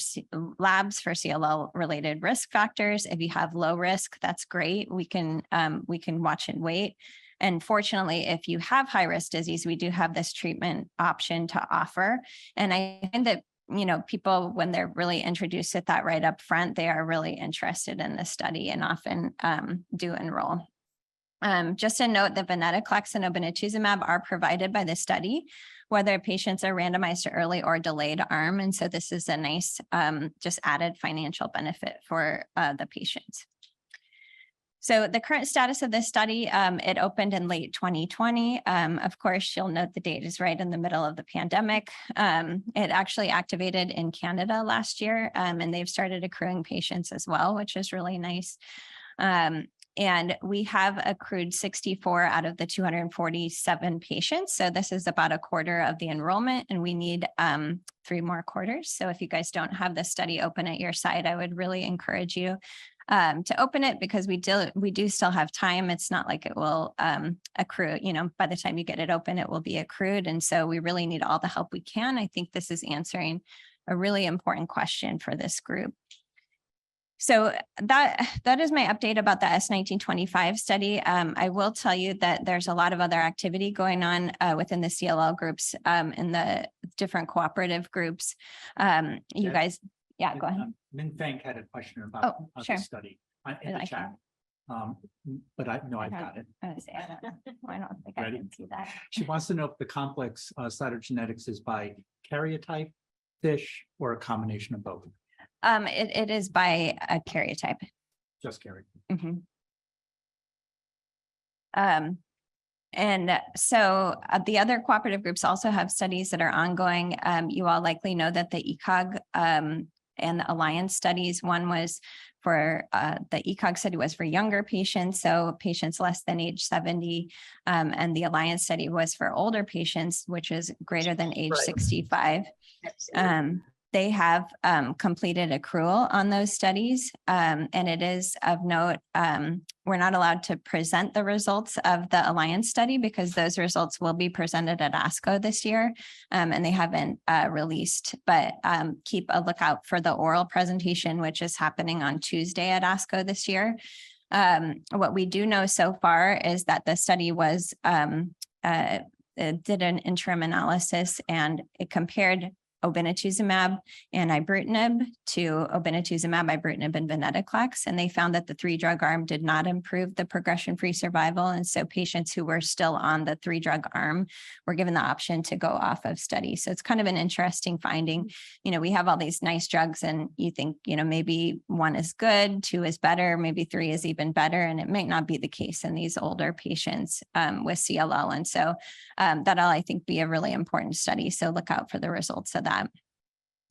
labs for CLL related risk factors. If you have low risk, that's great. We can watch and wait. And fortunately, if you have high risk disease, we do have this treatment option to offer. And I think that, people, when they're really introduced at that right up front, they are really interested in the study and often do enroll. Just a note that venetoclax and obinutuzumab are provided by the study, whether patients are randomized to early or delayed arm. And so this is a nice just added financial benefit for the patients. So the current status of this study, it opened in late 2020. Of course, you'll note the date is right in the middle of the pandemic. It actually activated in Canada last year, and they've started accruing patients as well, which is really nice. And we have accrued 64 out of the 247 patients. So this is about a quarter of the enrollment, and we need 3 more quarters. So if you guys don't have the study open at your site, I would really encourage you to open it, because we do still have time. It's not like it will accrue, by the time you get it open, it will be accrued. And so we really need all the help we can. I think this is answering a really important question for this group. So that is my update about the S1925 study. I will tell you that there's a lot of other activity going on within the CLL groups in the different cooperative groups. You guys, yeah, go ahead. Min Feng had a question about sure. the study in the chat. But I've got it. I don't think Ready? I can see that. She wants to know if the complex cytogenetics is by karyotype, fish, or a combination of both. It is by a karyotype. Just karyotype. Mm-hmm. And so the other cooperative groups also have studies that are ongoing. You all likely know that the ECOG and the Alliance studies, one was for the ECOG study was for younger patients, so patients less than age 70, and the Alliance study was for older patients, which is greater than age 65. They have completed accrual on those studies, and it is of note, we're not allowed to present the results of the Alliance study because those results will be presented at ASCO this year, and they haven't released, but keep a lookout for the oral presentation, which is happening on Tuesday at ASCO this year. What we do know so far is that the study did an interim analysis, and it compared obinutuzumab and ibrutinib to obinutuzumab, ibrutinib, and venetoclax. And they found that the 3-drug arm did not improve the progression-free survival. And so patients who were still on the 3-drug arm were given the option to go off of study. So it's kind of an interesting finding. You know, we have all these nice drugs and you think, you know, maybe 1 is good, 2 is better, maybe 3 is even better. And it might not be the case in these older patients with CLL. And so that'll, I think, be a really important study. So look out for the results of that.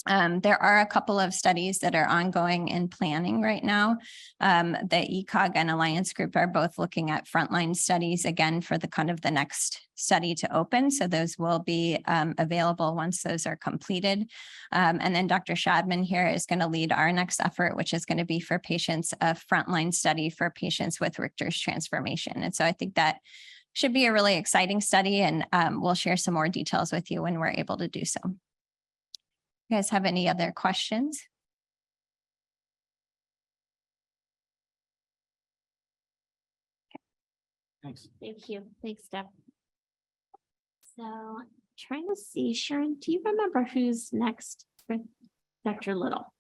There are a couple of studies that are ongoing and planning right now. The ECOG and Alliance Group are both looking at frontline studies again for the kind of the next study to open. So those will be available once those are completed. And then Dr. Shadman here is going to lead our next effort, which is going to be for patients, a frontline study for patients with Richter's transformation. And so I think that should be a really exciting study, and we'll share some more details with you when we're able to do so. You guys have any other questions? Thanks. Thank you. Thanks, Deb. So trying to see, Sharon, do you remember who's next for Dr. Little?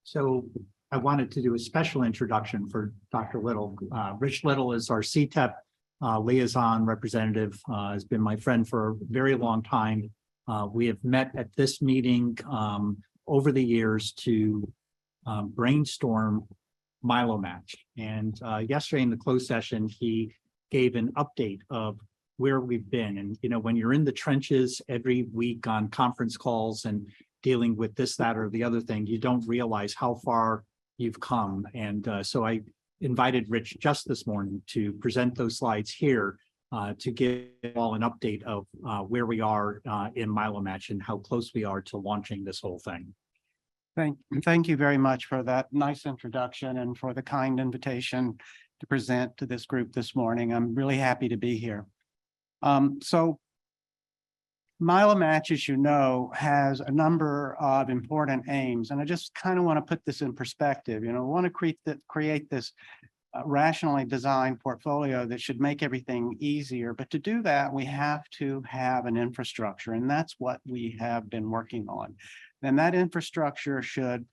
So I wanted to do a special introduction for Dr. Little. Rich Little is our CTEP liaison representative, has been my friend for a very long time. We have met at this meeting over the years to brainstorm MyeloMatch. And yesterday in the closed session, he gave an update of where we've been. And, you know, when you're in the trenches every week on conference calls and dealing with this, that, or the other thing, you don't realize how far you've come. And so I invited Rich just this morning to present those slides here to give all an update of where we are in MyeloMatch and how close we are to launching this whole thing. Thank you very much for that nice introduction and for the kind invitation to present to this group this morning. I'm really happy to be here. So MyeloMatch, as you know, has a number of important aims, and I just kind of want to put this in perspective. You know, we want to create this rationally designed portfolio that should make everything easier. But to do that, we have to have an infrastructure, and that's what we have been working on. And that infrastructure should,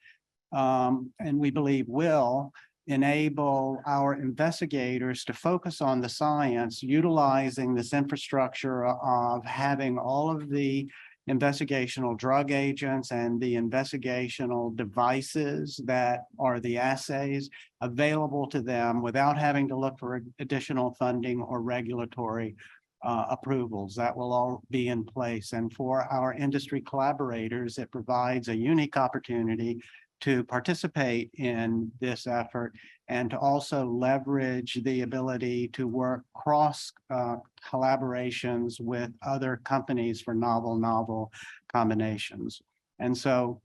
and we believe will, enable our investigators to focus on the science, utilizing this infrastructure of having all of the investigational drug agents and the investigational devices that are the assays available to them without having to look for additional funding or regulatory approvals. That will all be in place. And for our industry collaborators, it provides a unique opportunity to participate in this effort and to also leverage the ability to work cross collaborations with other companies for novel combinations. And so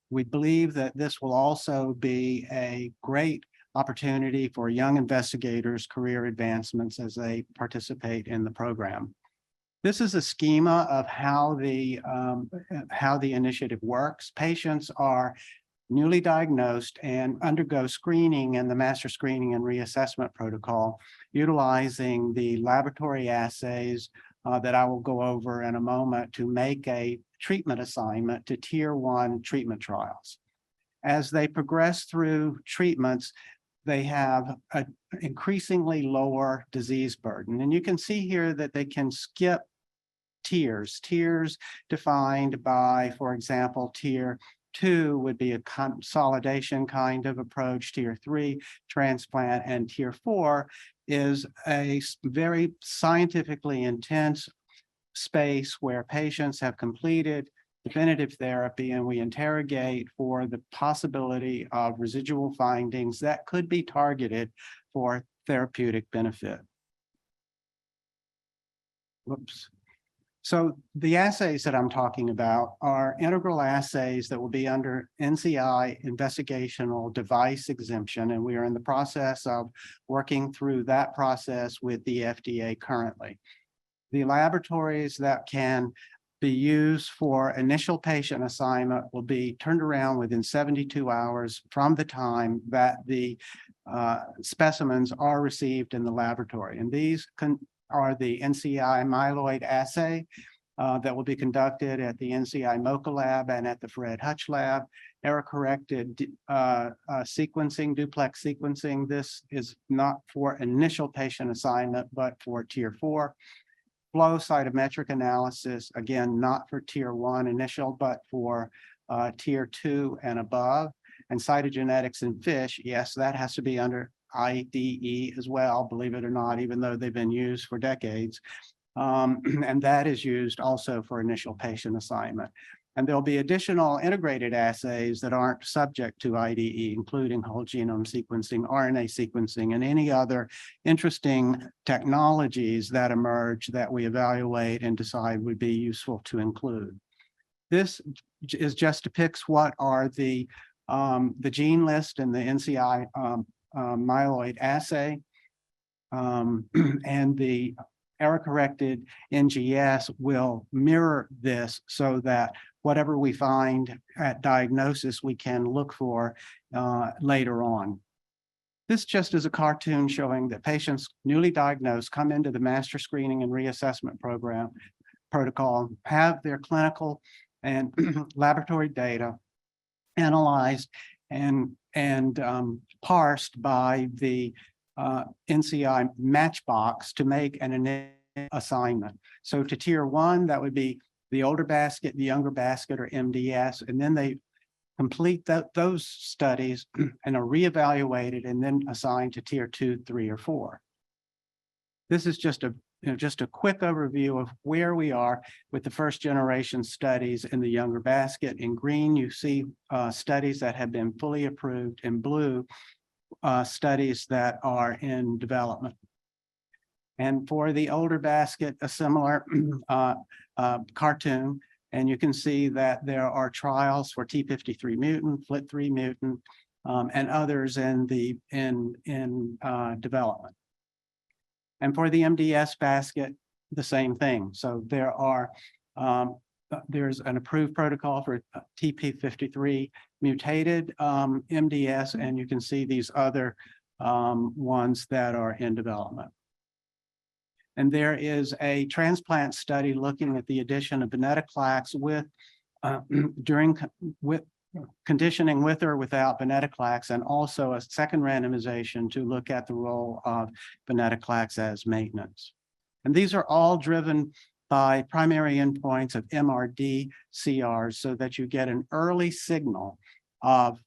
we believe that this will also be a great opportunity for young investigators' career advancements as they participate in the program. This is a schema of how the initiative works. Patients are newly diagnosed and undergo screening in the master screening and reassessment protocol, utilizing the laboratory assays that I will go over in a moment to make a treatment assignment to Tier 1 treatment trials. As they progress through treatments, they have an increasingly lower disease burden. And you can see here that they can skip tiers defined by, for example, Tier 2 would be a consolidation kind of approach, Tier 3 transplant, and Tier 4 is a very scientifically intense space where patients have completed definitive therapy and we interrogate for the possibility of residual findings that could be targeted for therapeutic benefit. Whoops. So the assays that I'm talking about are integral assays that will be under NCI investigational device exemption, and we are in the process of working through that process with the FDA currently. The laboratories that can be used for initial patient assignment will be turned around within 72 hours from the time that the specimens are received in the laboratory. And these are the NCI myeloid assay. that will be conducted at the NCI MOCA lab and at the Fred Hutch lab. Error-corrected sequencing, duplex sequencing. This is not for initial patient assignment, but for tier 4. Flow cytometric analysis, again, not for tier 1 initial, but for tier 2 and above. And cytogenetics in fish, yes, that has to be under IDE as well, believe it or not, even though they've been used for decades. And that is used also for initial patient assignment. And there'll be additional integrated assays that aren't subject to IDE, including whole genome sequencing, RNA sequencing, and any other interesting technologies that emerge that we evaluate and decide would be useful to include. This is just depicts what are the gene list and the NCI myeloid assay. And the error-corrected NGS will mirror this so that whatever we find at diagnosis, we can look for later on. This just is a cartoon showing that patients newly diagnosed come into the master screening and reassessment protocol, have their clinical and laboratory data analyzed and parsed by the NCI matchbox to make an initial assignment. So to tier 1, that would be the older basket, the younger basket, or MDS, and then they complete those studies and are reevaluated and then assigned to tier 2, 3, or 4. This is just a quick overview of where we are with the first generation studies in the younger basket. In green, you see studies that have been fully approved. In blue, studies that are in development. And for the older basket, a similar cartoon, and you can see that there are trials for T53 mutant, FLT3 mutant, and others in development. And for the MDS basket, the same thing. So there are there's an approved protocol for TP53 mutated MDS, and you can see these other ones that are in development. And there is a transplant study looking at the addition of venetoclax with conditioning with or without venetoclax, and also a second randomization to look at the role of venetoclax as maintenance. And these are all driven by primary endpoints of MRD CRs so that you get an early signal of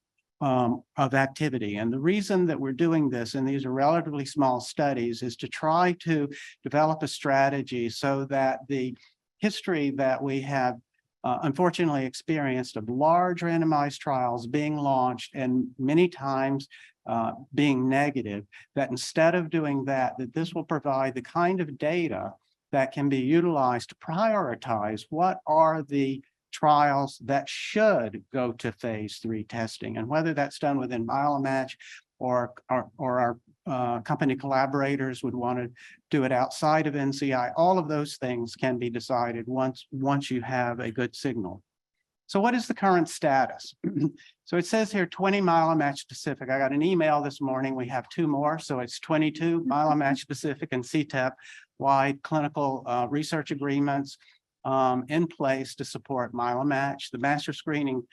activity. And the reason that we're doing this, and these are relatively small studies, is to try to develop a strategy so that the history that we have unfortunately experienced of large randomized trials being launched and many times being negative, that instead of doing that, that this will provide the kind of data that can be utilized to prioritize what are the trials that should go to phase 3 testing, and whether that's done within MyeloMatch or our company collaborators would want to do it outside of NCI. All of those things can be decided once you have a good signal. So what is the current status? So it says here 20 MyeloMatch specific. I got an email this morning. We have 2 more. So it's 22 MyeloMatch specific and CTEP wide clinical research agreements in place to support MyeloMatch, the master screening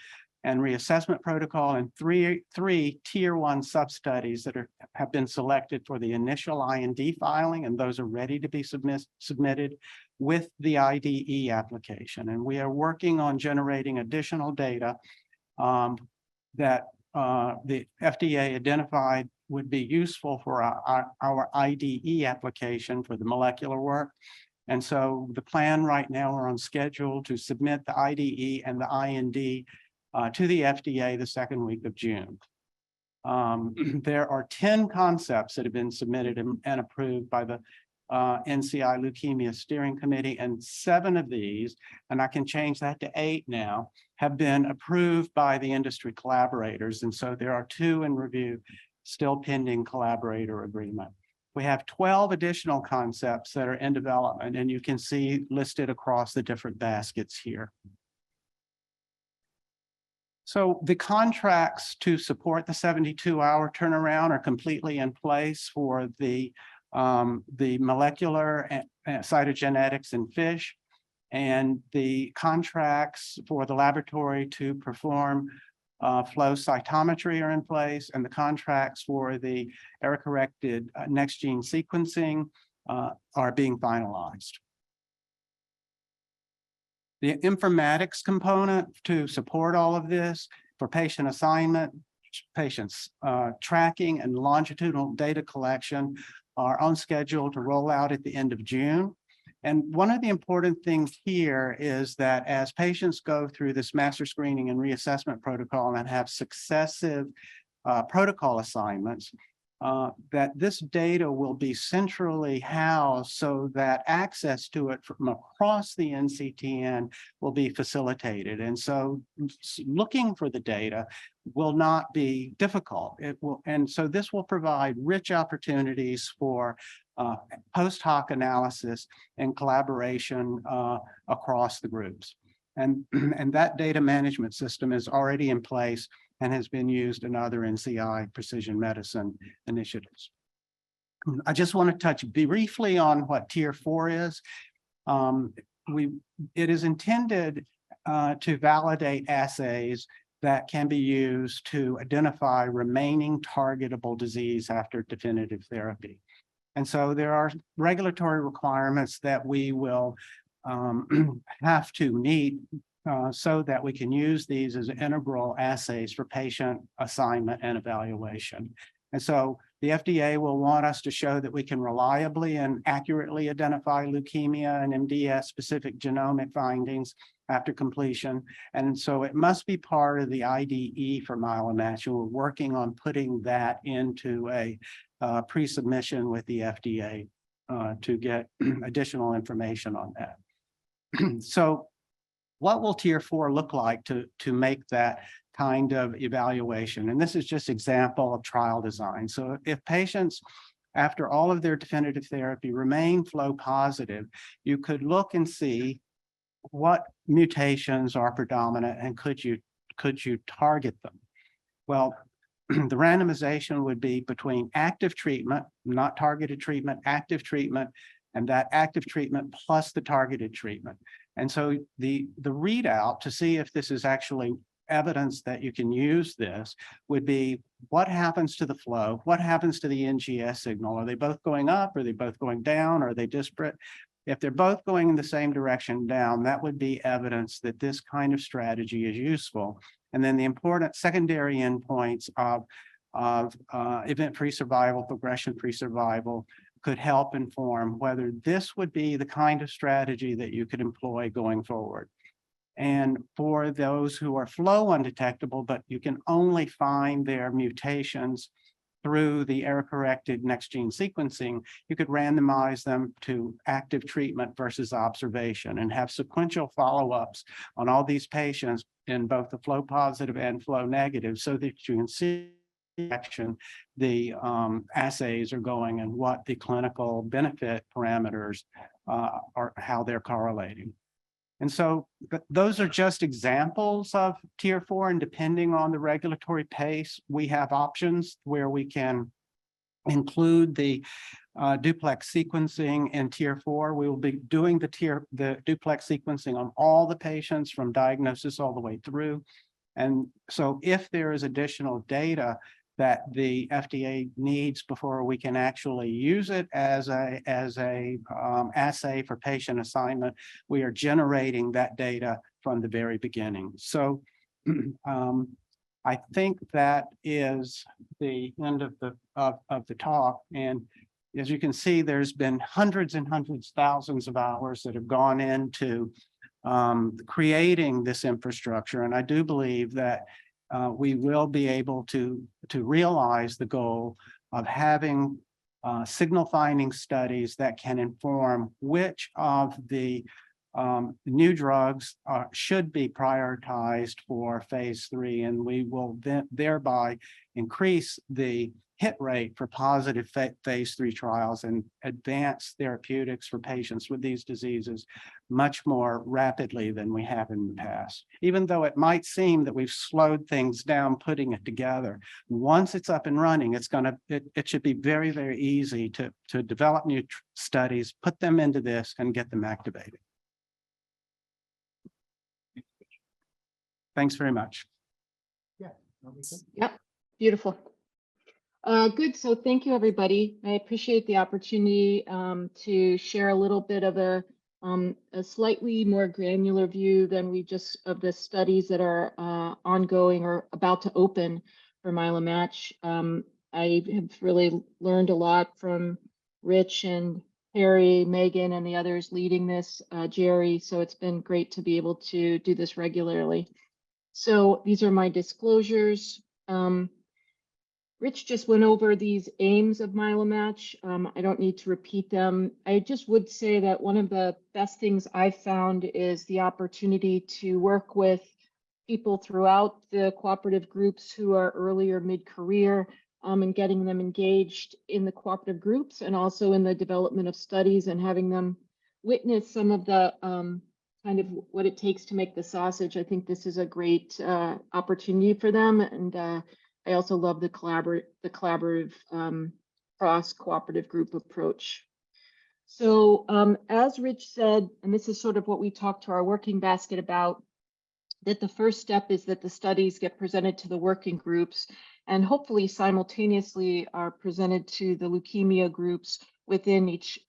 and reassessment protocol, and three tier 1 sub-studies that have been selected for the initial IND filing, and those are ready to be submitted with the IDE application. And we are working on generating additional data that the FDA identified would be useful for our IDE application for the molecular work. And so the plan right now, we're on schedule to submit the IDE and the IND to the FDA the second week of June. There are 10 concepts that have been submitted and approved by the NCI Leukemia Steering Committee, and 7 of these, and I can change that to 8 now, have been approved by the industry collaborators. And so there are 2 in review, still pending collaborator agreement. We have 12 additional concepts that are in development, and you can see listed across the different baskets here. So the contracts to support the 72-hour turnaround are completely in place for the molecular cytogenetics in fish, And the contracts for the laboratory to perform flow cytometry are in place, and the contracts for the error-corrected next gene sequencing are being finalized. The informatics component to support all of this for patient assignment, patients tracking, and longitudinal data collection are on schedule to roll out at the end of June. And one of the important things here is that as patients go through this master screening and reassessment protocol and have successive protocol assignments, that this data will be centrally housed so that access to it from across the NCTN will be facilitated. And so looking for the data will not be difficult. It will, and so this will provide rich opportunities for post hoc analysis and collaboration across the groups. And that data management system is already in place and has been used in other NCI precision medicine initiatives. I just want to touch briefly on what Tier 4 is. It is intended to validate assays that can be used to identify remaining targetable disease after definitive therapy. And so there are regulatory requirements that we will have to meet so that we can use these as integral assays for patient assignment and evaluation. And so the FDA will want us to show that we can reliably and accurately identify leukemia and MDS-specific genomic findings after completion. And so it must be part of the IDE for MyeloMatch. We're working on putting that into a pre-submission with the FDA to get additional information on that. So what will Tier 4 look like to make that kind of evaluation? And this is just example of trial design. So if patients, after all of their definitive therapy, remain flow positive, you could look and see what mutations are predominant and could you target them? Well, the randomization would be between active treatment, not targeted treatment, active treatment, and that active treatment plus the targeted treatment. And so the readout to see if this is actually evidence that you can use this would be what happens to the flow, what happens to the NGS signal? Are they both going up? Are they both going down? Are they disparate? If they're both going in the same direction down, that would be evidence that this kind of strategy is useful. And then the important secondary endpoints of event-free survival, progression-free survival could help inform whether this would be the kind of strategy that you could employ going forward. And for those who are flow undetectable, but you can only find their mutations through the error-corrected next gene sequencing, you could randomize them to active treatment versus observation and have sequential follow-ups on all these patients in both the flow positive and flow negative so that you can see the assays are going and what the clinical benefit parameters are, how they're correlating. And so those are just examples of Tier 4, and depending on the regulatory pace, we have options where we can include the duplex sequencing in Tier 4. We will be doing the duplex sequencing on all the patients from diagnosis all the way through. And so if there is additional data that the FDA needs before we can actually use it as a assay for patient assignment, we are generating that data from the very beginning. So I think that is the end of the talk. And as you can see, there's been hundreds and hundreds, thousands of hours that have gone into creating this infrastructure. And I do believe that we will be able to realize the goal of having signal finding studies that can inform which of the new drugs should be prioritized for phase 3, and we will thereby increase the hit rate for positive phase 3 trials and advance therapeutics for patients with these diseases much more rapidly than we have in the past. Even though it might seem that we've slowed things down putting it together, once it's up and running, it should be very, very easy to develop new studies, put them into this, and get them activated. Thanks very much. Yep, beautiful. Good. So thank you, everybody. I appreciate the opportunity to share a little bit of a slightly more granular view than we just of the studies that are ongoing or about to open for MyeloMatch. I have really learned a lot from Rich and Harry, Megan, and the others leading this, Jerry. So it's been great to be able to do this regularly. So these are my disclosures. Rich just went over these aims of MyeloMatch. I don't need to repeat them. I just would say that one of the best things I've found is the opportunity to work with people throughout the cooperative groups who are early or mid-career, and getting them engaged in the cooperative groups and also in the development of studies and having them witness some of the kind of what it takes to make the sausage. I think this is a great opportunity for them. And I also love the collaborative cross-cooperative group approach. So as Rich said, and this is sort of what we talked to our working basket about, that the first step is that the studies get presented to the working groups and hopefully simultaneously are presented to the leukemia groups within each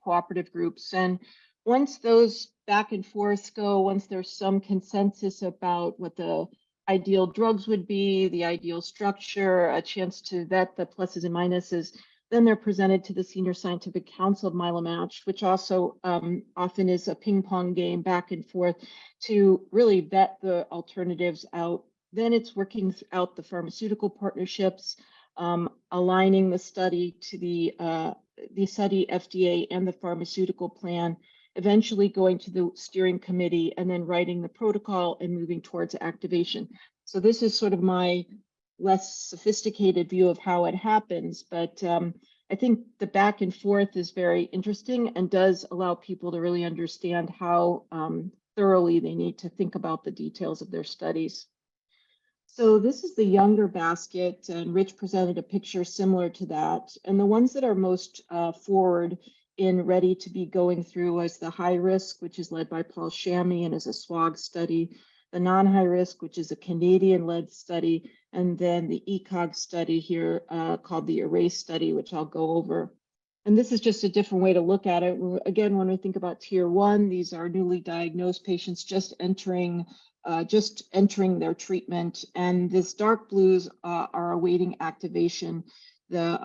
cooperative groups. And once those back and forth go, once there's some consensus about what the ideal drugs would be, the ideal structure, a chance to vet the pluses and minuses, then they're presented to the Senior Scientific Council of MyeloMatch, which also often is a ping pong game back and forth to really vet the alternatives out. Then it's working out the pharmaceutical partnerships, aligning the study to the study FDA and the pharmaceutical plan, eventually going to the steering committee and then writing the protocol and moving towards activation. So this is sort of my less sophisticated view of how it happens, but I think the back and forth is very interesting and does allow people to really understand how thoroughly they need to think about the details of their studies. So this is the younger basket, and Rich presented a picture similar to that. And the ones that are most forward in ready to be going through as the high risk, which is led by Paul Shammy and is a SWOG study, the non-high risk, which is a Canadian-led study, and then the ECOG study here called the ERASE study, which I'll go over. And this is just a different way to look at it. Again, when we think about tier 1, these are newly diagnosed patients just entering their treatment. And this dark blues are awaiting activation, the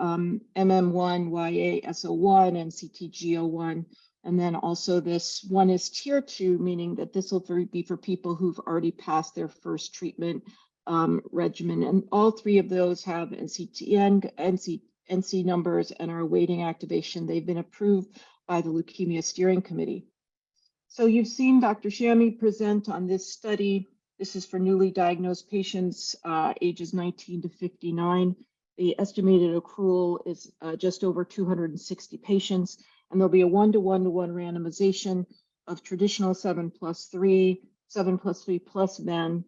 MM1, YA-SO1, and CTG01. And then also this one is tier 2, meaning that this will be for people who've already passed their first treatment regimen. And all three of those have NC numbers and are awaiting activation. They've been approved by the Leukemia Steering Committee. So you've seen Dr. Shammy present on this study. This is for newly diagnosed patients ages 19 to 59. The estimated accrual is just over 260 patients, and there'll be a 1-to-1-to-1 randomization of traditional 7+3, 7+3 plus ven,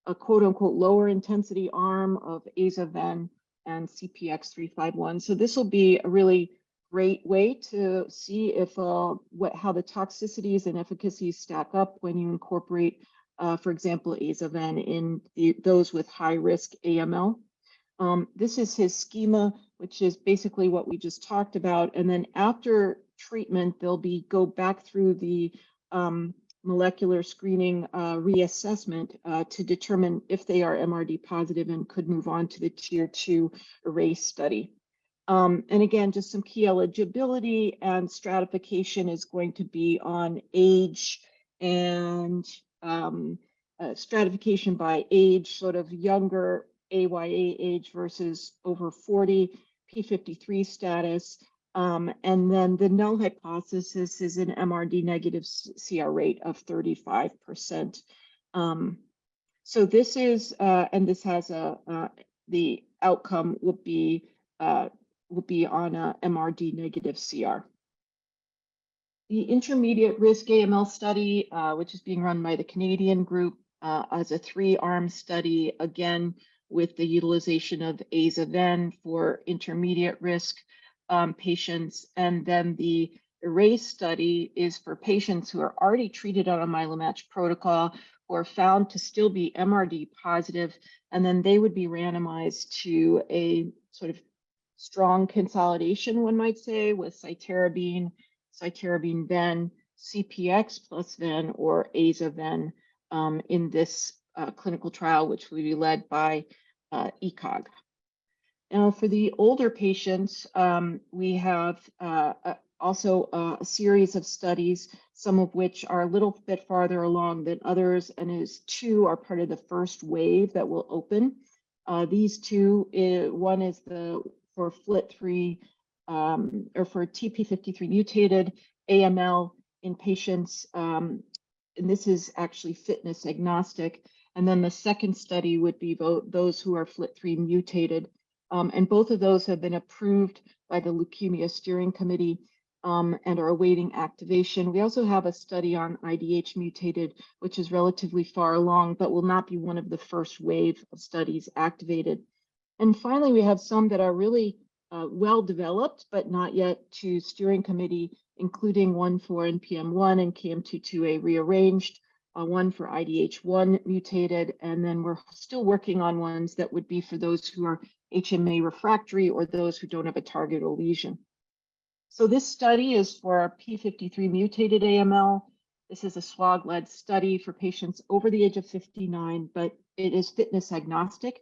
a quote unquote lower intensity arm of aza-ven and CPX-351. So this will be a really great way to see if how the toxicities and efficacies stack up when you incorporate, for example, aza-ven in those with high risk AML. This is his schema, which is basically what we just talked about. And then after treatment, they'll go back through the molecular screening reassessment to determine if they are MRD positive and could move on to the tier 2 ERASE study. And again, just some key eligibility and stratification is going to be on age and stratification by age, sort of younger AYA age versus over 40, P53 status. And then the null hypothesis is an MRD negative CR rate of 35%. So this is, and this has the outcome will be on a MRD negative CR. The intermediate risk AML study, which is being run by the Canadian group as a 3-arm study, again, with the utilization of aza-ven for intermediate risk patients. And then the ERASE study is for patients who are already treated on a MyeloMatch protocol who are found to still be MRD positive, and then they would be randomized to a sort of strong consolidation, one might say, with cytarabine, ven, CPX plus ven, or aza-ven in this clinical trial, which will be led by ECOG. Now, for the older patients, we have also a series of studies, some of which are a little bit farther along than others, and is 2 are part of the first wave that will open. These 2, one is for FLT3 or for TP53 mutated AML in patients, and this is actually fitness agnostic. And then the second study would be those who are FLT3 mutated. And both of those have been approved by the Leukemia Steering Committee and are awaiting activation. We also have a study on IDH mutated, which is relatively far along, but will not be one of the first wave of studies activated. And finally, we have some that are really well developed, but not yet to steering committee, including one for NPM1 and KMT2A rearranged, one for IDH1 mutated, and then we're still working on ones that would be for those who are HMA refractory or those who don't have a target or lesion. So this study is for P53 mutated AML. This is a SWOG-led study for patients over the age of 59, but it is fitness agnostic.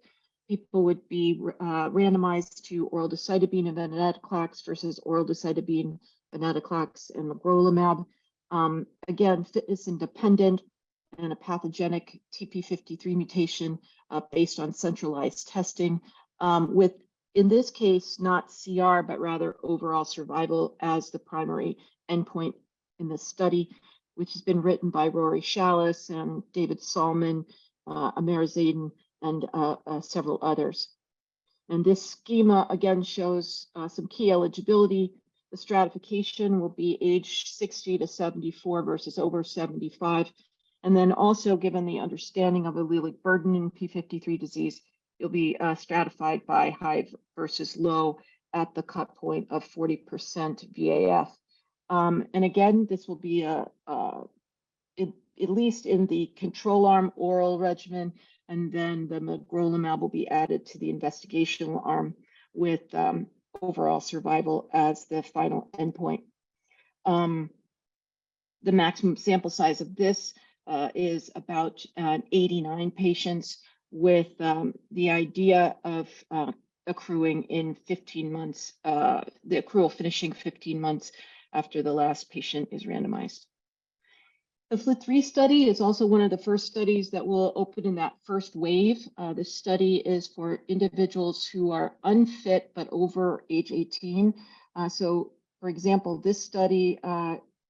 People would be randomized to oral decitabine and venetoclax versus oral decitabine, venetoclax, and magrolimab. Again, fitness independent and a pathogenic TP53 mutation based on centralized testing with, in this case, not CR, but rather overall survival as the primary endpoint in this study, which has been written by Rory Shallis and David Salman, Amer Zaidan, and several others. And this schema again shows some key eligibility. The stratification will be age 60 to 74 versus over 75. And then also, given the understanding of allelic burden in P53 disease, you'll be stratified by high versus low at the cut point of 40% VAF. And again, this will be at least in the control arm oral regimen, and then the magrolimab will be added to the investigational arm with overall survival as the final endpoint. The maximum sample size of this is about 89 patients, with the idea of accruing in 15 months, the accrual finishing 15 months after the last patient is randomized. The FLT3 study is also one of the first studies that will open in that first wave. This study is for individuals who are unfit but over age 18. So, for example, this study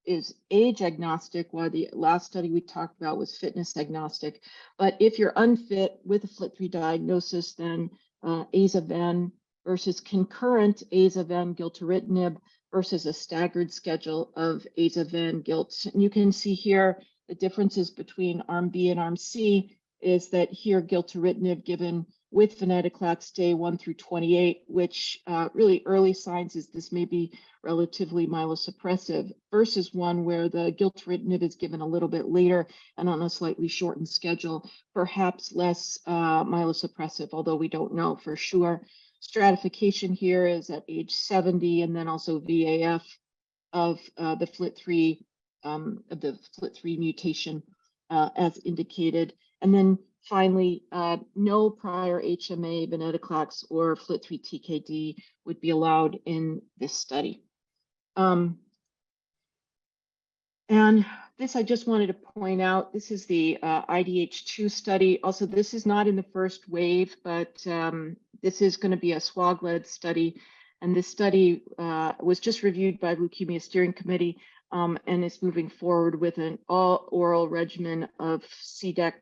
is age agnostic, while the last study we talked about was fitness agnostic. But if you're unfit with a FLT3 diagnosis, then aza-ven versus concurrent aza-ven gilteritinib versus a staggered schedule of aza-ven gilt. And you can see here the differences between arm B and arm C is that here gilteritinib given with venetoclax day 1 through 28, which really early signs is this may be relatively myelosuppressive, versus one where the gilteritinib is given a little bit later and on a slightly shortened schedule, perhaps less myelosuppressive, although we don't know for sure. Stratification here is at age 70, and then also VAF of the FLT3 mutation as indicated. And then finally, no prior HMA, venetoclax, or FLT3 TKD would be allowed in this study. And this I just wanted to point out, this is the IDH2 study. Also, this is not in the first wave, but this is going to be a SWOG-led study. And this study was just reviewed by Leukemia Steering Committee and is moving forward with an all-oral regimen of CDEC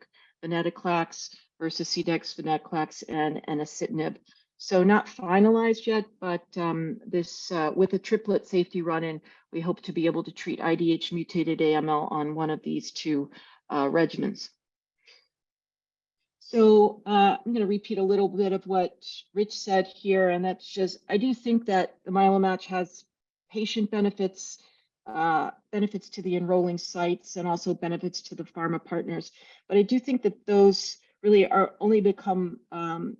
venetoclax versus CDEX venetoclax and axitinib. So not finalized yet, but this with a triplet safety run-in, we hope to be able to treat IDH mutated AML on one of these 2 regimens. So I'm going to repeat a little bit of what Rich said here, and that's just, I do think that the MyeloMatch has patient benefits benefits to the enrolling sites and also benefits to the pharma partners. But I do think that those really are only become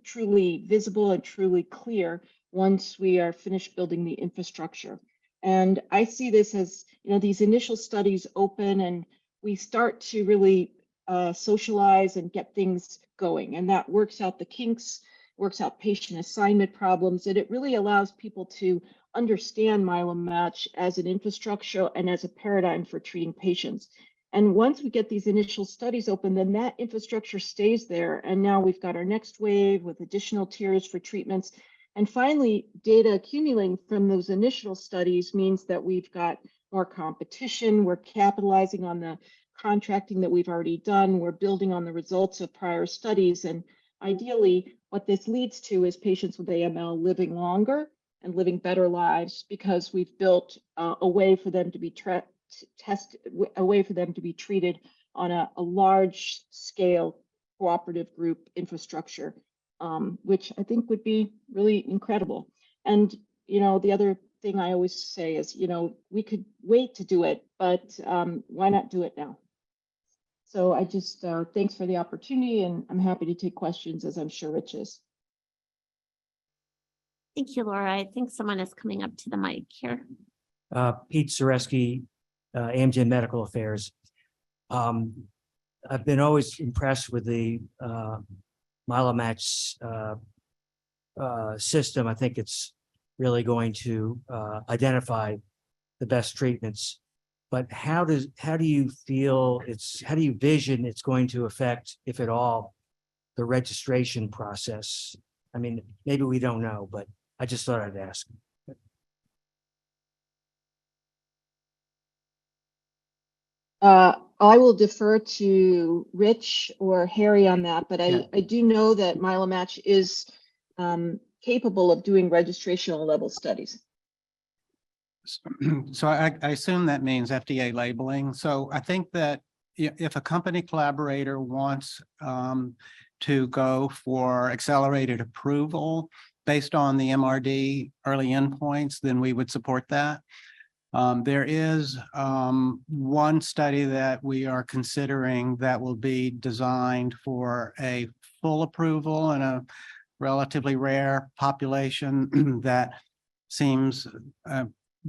truly visible and truly clear once we are finished building the infrastructure. And I see this as, these initial studies open and we start to really socialize and get things going. And that works out the kinks, works out patient assignment problems, and it really allows people to understand MyeloMatch as an infrastructure and as a paradigm for treating patients. And once we get these initial studies open, then that infrastructure stays there. And now we've got our next wave with additional tiers for treatments. And finally, data accumulating from those initial studies means that we've got more competition. We're capitalizing on the contracting that we've already done. We're building on the results of prior studies. And ideally, what this leads to is patients with AML living longer and living better lives because we've built a way for them to be a way for them to be treated on a large scale cooperative group infrastructure, which I think would be really incredible. And, the other thing I always say is, we could wait to do it, but why not do it now? So I just, thanks for the opportunity, and I'm happy to take questions, as I'm sure Rich is. Thank you, Laura. I think someone is coming up to the mic here. Pete Zareski, Amgen Medical Affairs. I've been always impressed with the MyeloMatch system. I think it's really going to identify the best treatments. But how do you feel how do you vision it's going to affect, if at all, the registration process? I mean, maybe we don't know, but I just thought I'd ask. I will defer to Rich or Harry on that, but I do know that MyeloMatch is capable of doing registrational level studies. So I assume that means FDA labeling. So I think that if a company collaborator wants to go for accelerated approval based on the MRD early endpoints, then we would support that. There is one study that we are considering that will be designed for a full approval in a relatively rare population that seems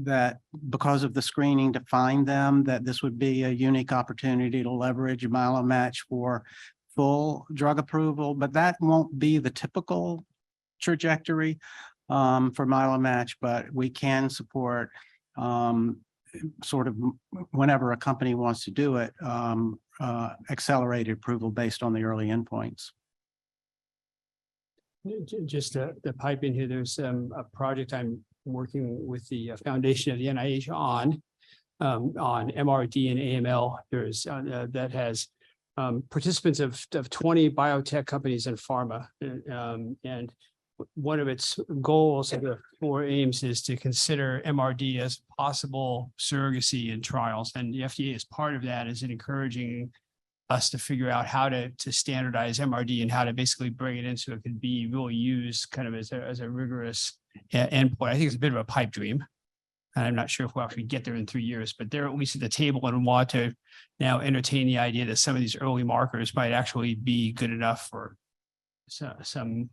that because of the screening to find them, that this would be a unique opportunity to leverage MyeloMatch for full drug approval, but that won't be the typical trajectory for MyeloMatch, but we can support sort of whenever a company wants to do it, accelerated approval based on the early endpoints. Just to pipe in here, there's a project I'm working with the foundation of the NIH on MRD and AML. There's that has participants of 20 biotech companies and pharma, and one of its goals of the 4 aims is to consider MRD as possible surrogacy in trials, and the FDA is part of that, is encouraging us to figure out how to standardize MRD and how to basically bring it in so it could be really used kind of as a rigorous endpoint. I think it's a bit of a pipe dream, and I'm not sure if we'll actually get there in 3 years, but they're at least at the table and want to now entertain the idea that some of these early markers might actually be good enough for some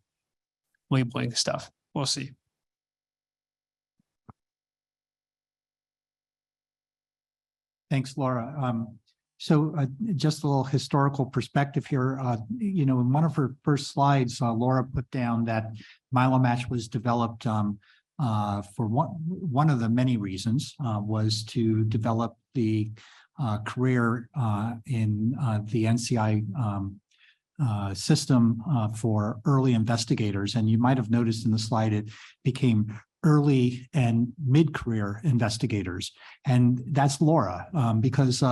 labeling stuff. We'll see. Thanks, Laura. So just a little historical perspective here. In one of her first slides, Laura put down that MyeloMatch was developed for one of the many reasons was to develop the career in the NCI system for early investigators. And you might have noticed in the slide, it became early and mid-career investigators. And that's Laura, because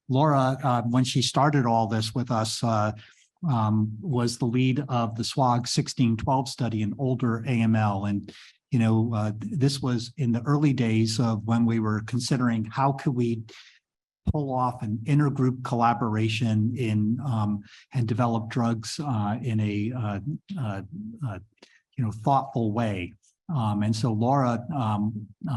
Laura, when she started all this with us, was the lead of the SWOG 1612 study in older AML. And, this was in the early days of when we were considering how could we pull off an intergroup collaboration in and develop drugs in a thoughtful way. And so Laura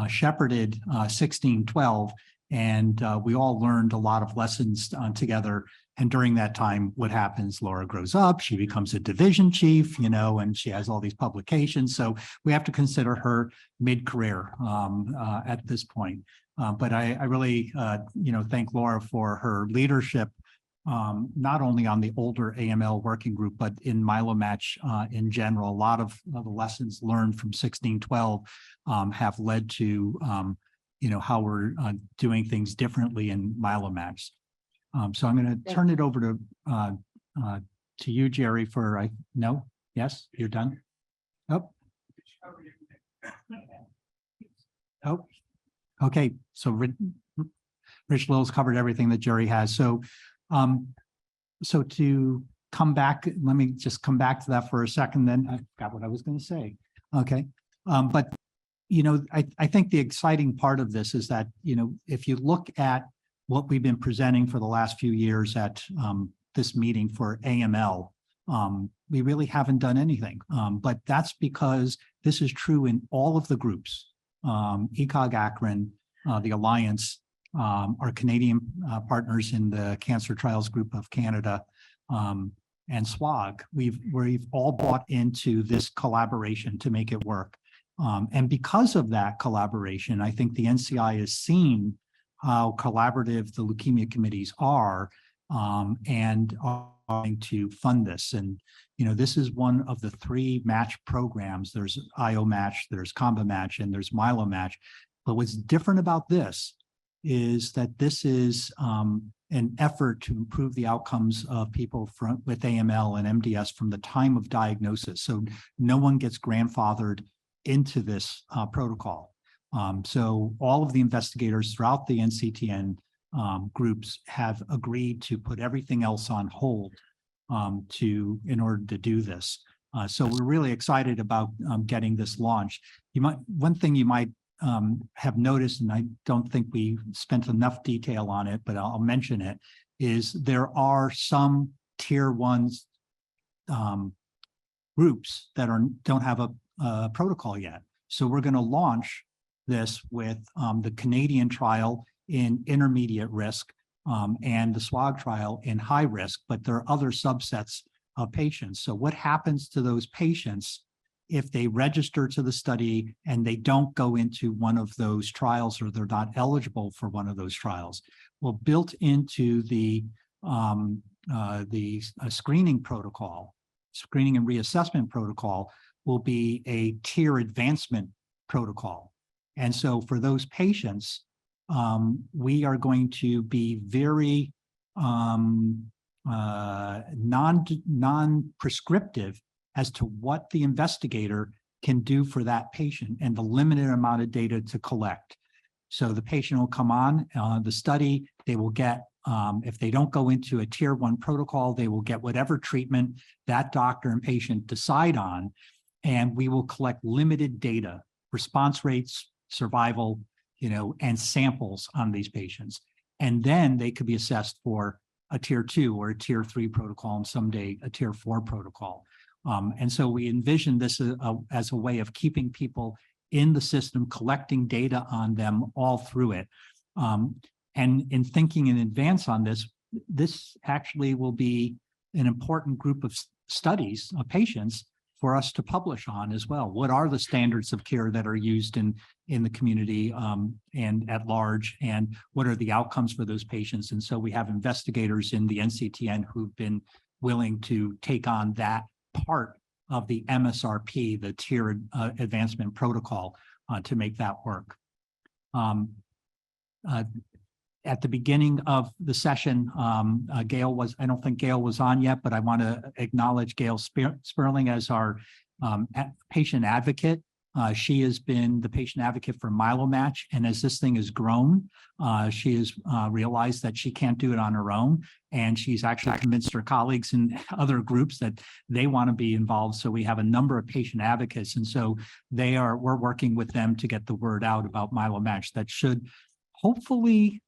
shepherded 1612 And we all learned a lot of lessons together. And during that time, what happens? Laura grows up, she becomes a division chief, and she has all these publications. So we have to consider her mid-career at this point. But I really, thank Laura for her leadership, not only on the older AML working group, but in MyeloMatch in general. A lot of the lessons learned from 1612 have led to, how we're doing things differently in MyeloMatch. So I'm going to turn it over to you, Jerry, for no? Yes, you're done? Oh. Oh, okay. So Rich Lil's covered everything that Jerry has. So to come back, let me just come back to that for a second, then I forgot what I was going to say. Okay. But, I think the exciting part of this is that, if you look at what we've been presenting for the last few years at this meeting for AML, we really haven't done anything. But that's because this is true in all of the groups, ECOG Akron, the Alliance, our Canadian partners in the Cancer Trials Group of Canada, and SWOG. We've all bought into this collaboration to make it work. And because of that collaboration, I think the NCI has seen how collaborative the leukemia committees are and are going to fund this. And, this is one of the 3 match programs. There's IO match, there's combo match, and there's MyeloMatch. But what's different about this is that this is an effort to improve the outcomes of people with AML and MDS from the time of diagnosis. So no one gets grandfathered into this protocol. So all of the investigators throughout the NCTN groups have agreed to put everything else on hold in order to do this. So we're really excited about getting this launched. One thing you might have noticed, and I don't think we spent enough detail on it, but I'll mention it, is there are some tier 1 groups that don't have a protocol yet. So we're going to launch this with the Canadian trial in intermediate risk and the SWOG trial in high risk, but there are other subsets of patients. So what happens to those patients if they register to the study and they don't go into one of those trials, or they're not eligible for one of those trials? Well, built into the screening protocol, screening and reassessment protocol, will be a tier advancement protocol. And so for those patients, we are going to be very non-prescriptive as to what the investigator can do for that patient and the limited amount of data to collect. So the patient will come on the study, they will get, if they don't go into a tier 1 protocol, they will get whatever treatment that doctor and patient decide on, and we will collect limited data, response rates, survival, and samples on these patients. And then they could be assessed for a tier 2 or a tier 3 protocol, and someday a tier 4 protocol. And so we envision this as a way of keeping people in the system, collecting data on them all through it. And in thinking in advance on this, this actually will be an important group of studies of patients for us to publish on as well. What are the standards of care that are used in the community and at large, and what are the outcomes for those patients? And so we have investigators in the NCTN who've been willing to take on that part of the MSRP, the tier advancement protocol, to make that work. At the beginning of the session, I don't think Gail was on yet, but I want to acknowledge Gail Sperling as our patient advocate. She has been the patient advocate for MyeloMatch, and as this thing has grown, she has realized that she can't do it on her own, and she's actually convinced her colleagues in other groups that they want to be involved. So we have a number of patient advocates, and so we're working with them to get the word out about MyeloMatch. That should hopefully,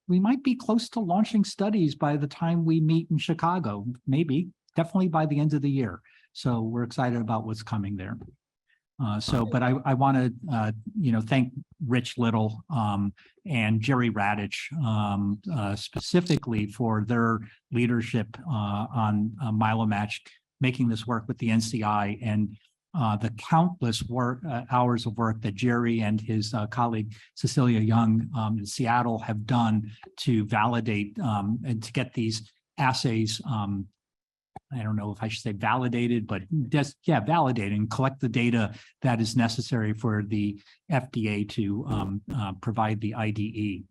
we might be close to launching studies by the time we meet in Chicago, maybe, definitely by the end of the year. So we're excited about what's coming there. But I want to, thank Rich Little and Jerry Radich specifically for their leadership on MyeloMatch, making this work with the NCI and the countless hours of work that Jerry and his colleague Cecilia Young in Seattle have done to validate and to get these assays. I don't know if I should say validated, but just, validate and collect the data that is necessary for the FDA to provide the IDE.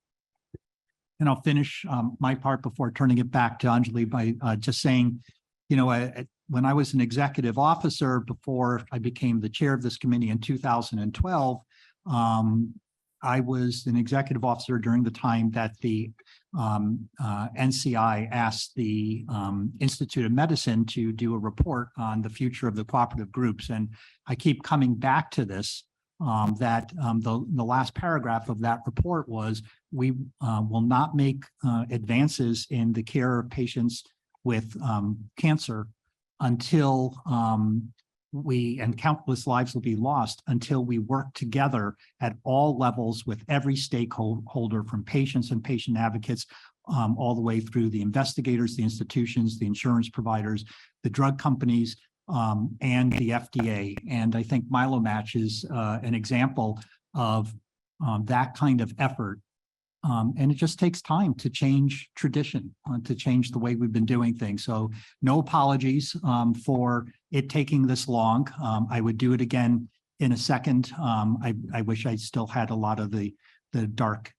And I'll finish my part before turning it back to Anjali by just saying, when I was an executive officer before I became the chair of this committee in 2012, I was an executive officer during the time that the NCI asked the Institute of Medicine to do a report on the future of the cooperative groups. And I keep coming back to this, that the last paragraph of that report was, we will not make advances in the care of patients with cancer until and countless lives will be lost until we work together at all levels with every stakeholder, from patients and patient advocates all the way through the investigators, the institutions, the insurance providers, the drug companies, and the FDA. And I think MyeloMatch is an example of that kind of effort. And it just takes time to change tradition, to change the way we've been doing things. So no apologies for it taking this long. I would do it again in a second. I wish I still had a lot of the dark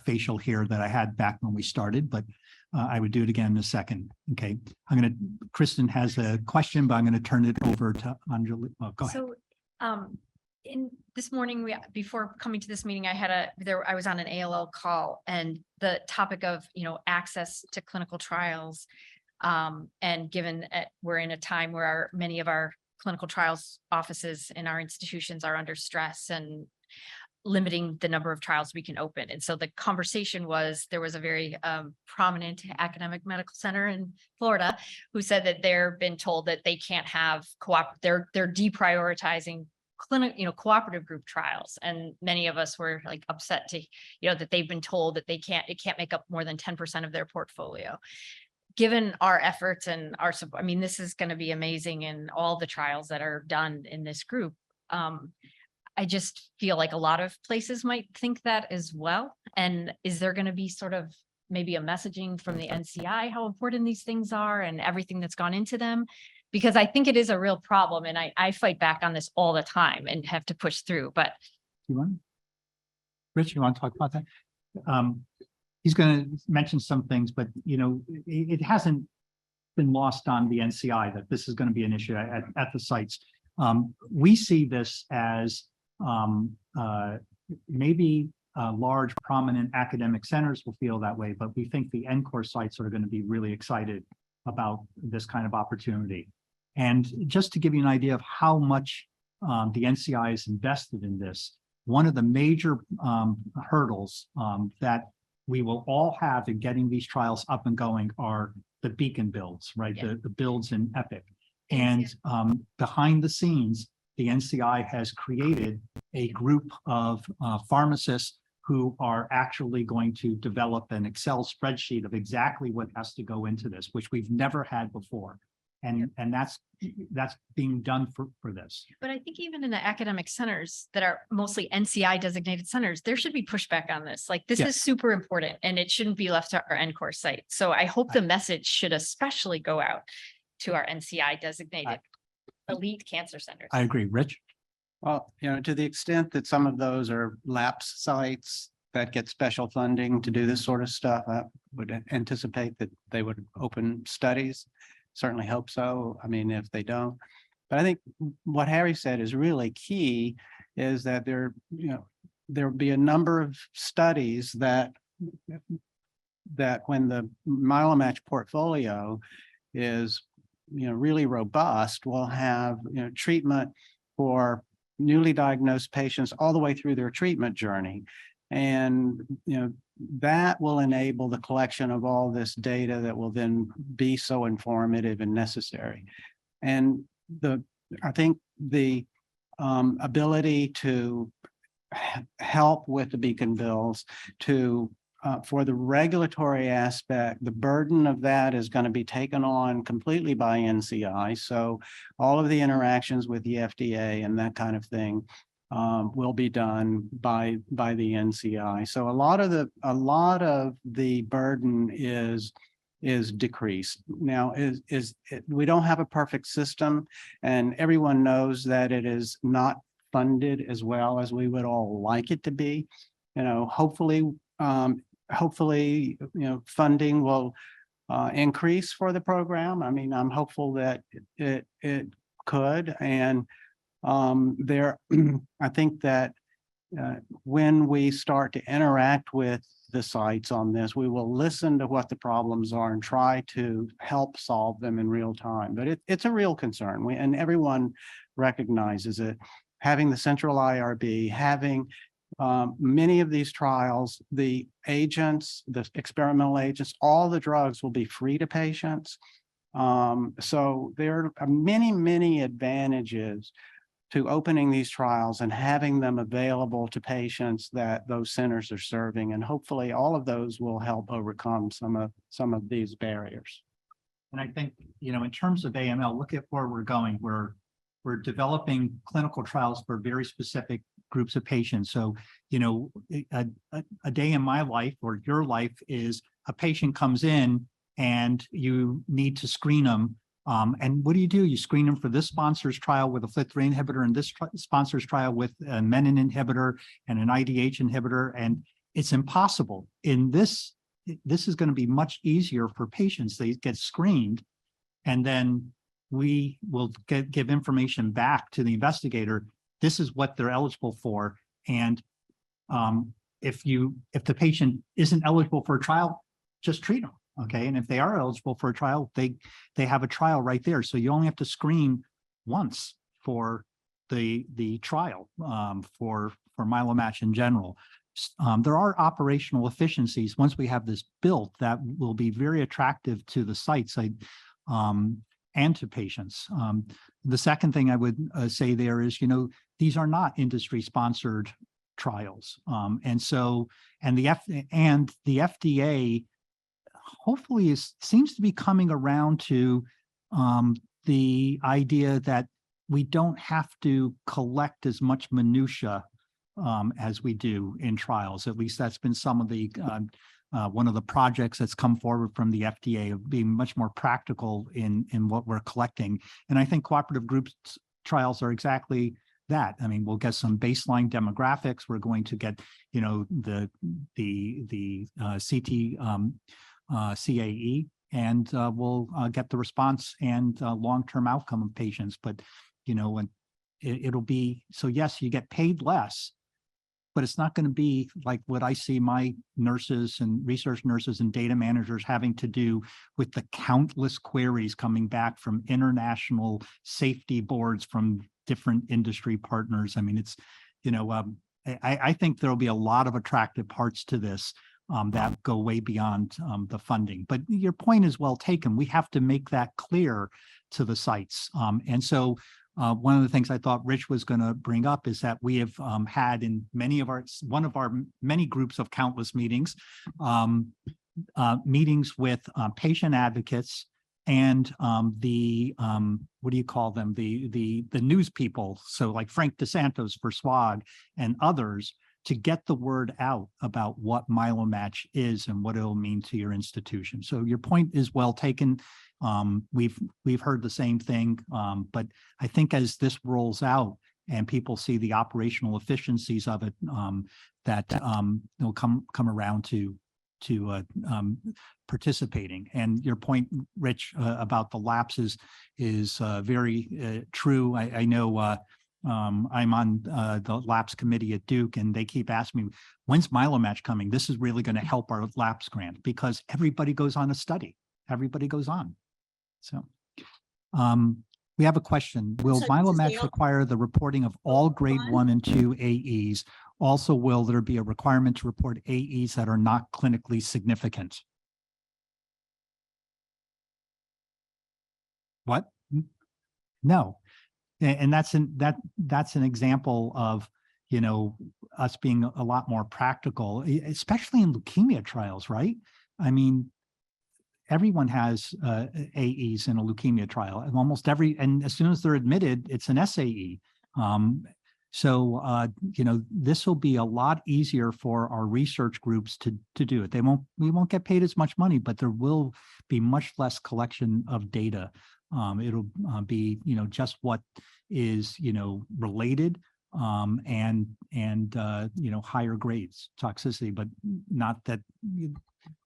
facial hair that I had back when we started, but I would do it again in a second. Okay, Kristen has a question, but I'm going to turn it over to Anjali. Oh, go ahead. So, in this morning, before coming to this meeting, I was on an ALL call, and the topic of, access to clinical trials. And given we're in a time where many of our clinical trials offices in our institutions are under stress and limiting the number of trials we can open. And so the conversation was, there was a very prominent academic medical center in Florida who said that they're been told that they can't have they're deprioritizing cooperative group trials. And many of us were like upset to, that they've been told that it can't make up more than 10% of their portfolio. Given our efforts and our support, this is going to be amazing in all the trials that are done in this group. I just feel like a lot of places might think that as well. And is there going to be sort of maybe a messaging from the NCI, how important these things are and everything that's gone into them? Because I think it is a real problem, and I fight back on this all the time and have to push through. But Rich, you want to talk about that? He's going to mention some things, but it hasn't been lost on the NCI that this is going to be an issue at the sites. We see this as maybe large, prominent academic centers will feel that way, but we think the NCORE sites are going to be really excited about this kind of opportunity. And just to give you an idea of how much the NCI is invested in this, one of the major hurdles that we will all have in getting these trials up and going are the beacon builds, right? Yeah. The builds in Epic. And behind the scenes, the NCI has created a group of pharmacists who are actually going to develop an Excel spreadsheet of exactly what has to go into this, which we've never had before. And that's being done for this. But I think even in the academic centers that are mostly NCI designated centers, there should be pushback on this. Like, this is super important, and it shouldn't be left to our NCORE site. So I hope the message should especially go out to our NCI designated elite cancer centers. I agree. Rich? Well, to the extent that some of those are LAPS sites that get special funding to do this sort of stuff, I would anticipate that they would open studies. Certainly hope so. If they don't. But I think what Harry said is really key, is that there will be a number of studies that when the MyeloMatch portfolio is really robust, will have treatment for newly diagnosed patients all the way through their treatment journey. And that will enable the collection of all this data that will then be so informative and necessary. And I think the ability to help with the beacon bills to for the regulatory aspect, the burden of that is going to be taken on completely by NCI. So all of the interactions with the FDA and that kind of thing will be done by the NCI. So a lot of the burden is decreased. Now we don't have a perfect system, and everyone knows that it is not funded as well as we would all like it to be. You know, hopefully, funding will increase for the program. I mean, I'm hopeful that it could, and I think that when we start to interact with the sites on this, we will listen to what the problems are and try to help solve them in real time. But it's a real concern. And everyone recognizes it. Having the central IRB, having many of these trials, the agents, the experimental agents, all the drugs will be free to patients. So there are many advantages to opening these trials and having them available to patients that those centers are serving. And hopefully all of those will help overcome some of these barriers. And I think, in terms of AML, look at where we're going. We're developing clinical trials for very specific groups of patients. So, a day in my life or your life is a patient comes in and you need to screen them. And what do? You screen them for this sponsor's trial with a FLT3 inhibitor and this sponsor's trial with a menin inhibitor and an IDH inhibitor. And it's impossible. This is going to be much easier for patients. They get screened, and then we will give information back to the investigator. This is what they're eligible for. And if the patient isn't eligible for a trial, just treat them. Okay. And if they are eligible for a trial, they have a trial right there. So you only have to screen once for the trial for MyeloMatch in general. There are operational efficiencies once we have this built that will be very attractive to the sites and to patients. The second thing I would say there is, these are not industry-sponsored trials, and the FDA hopefully seems to be coming around to the idea that we don't have to collect as much minutia as we do in trials. At least that's been some of the one of the projects that's come forward from the FDA of being much more practical in what we're collecting. And I think cooperative groups trials are exactly that. I mean, we'll get some baseline demographics. We're going to get, the CAE, and we'll get the response and long-term outcome of patients. But, and it'll be, so yes, you get paid less, but it's not going to be like what I see my nurses and research nurses and data managers having to do with the countless queries coming back from international safety boards from different industry partners. I mean, it's, I think there'll be a lot of attractive parts to this that go way beyond the funding. But your point is well taken. We have to make that clear to the sites. And so one of the things I thought Rich was going to bring up is that we have had in one of our many groups of countless meetings, meetings with patient advocates and what do you call them? The news people. So like Frank DeSantos for SWOG and others, to get the word out about what MyeloMatch is and what it'll mean to your institution. So your point is well taken. We've heard the same thing, but I think as this rolls out and people see the operational efficiencies of it, that they'll come around to participating. And your point, Rich, about the lapses is very true. I know. I'm on the LAPS committee at Duke, and they keep asking me, when's MyeloMatch coming? This is really going to help our LAPS grant because everybody goes on a study. Everybody goes on. So we have a question. Will MyeloMatch require the reporting of all grade 1 and 2 AEs? Also, will there be a requirement to report AEs that are not clinically significant? What? No. And that's an example of, you know, us being a lot more practical, especially in leukemia trials, right? I mean, everyone has AEs in a leukemia trial, and and as soon as they're admitted, it's an SAE. You know, this will be a lot easier for our research groups to do it. We won't get paid as much money, but there will be much less collection of data. It'll be, you know, just what is, you know, related and you know, higher grades toxicity, but not that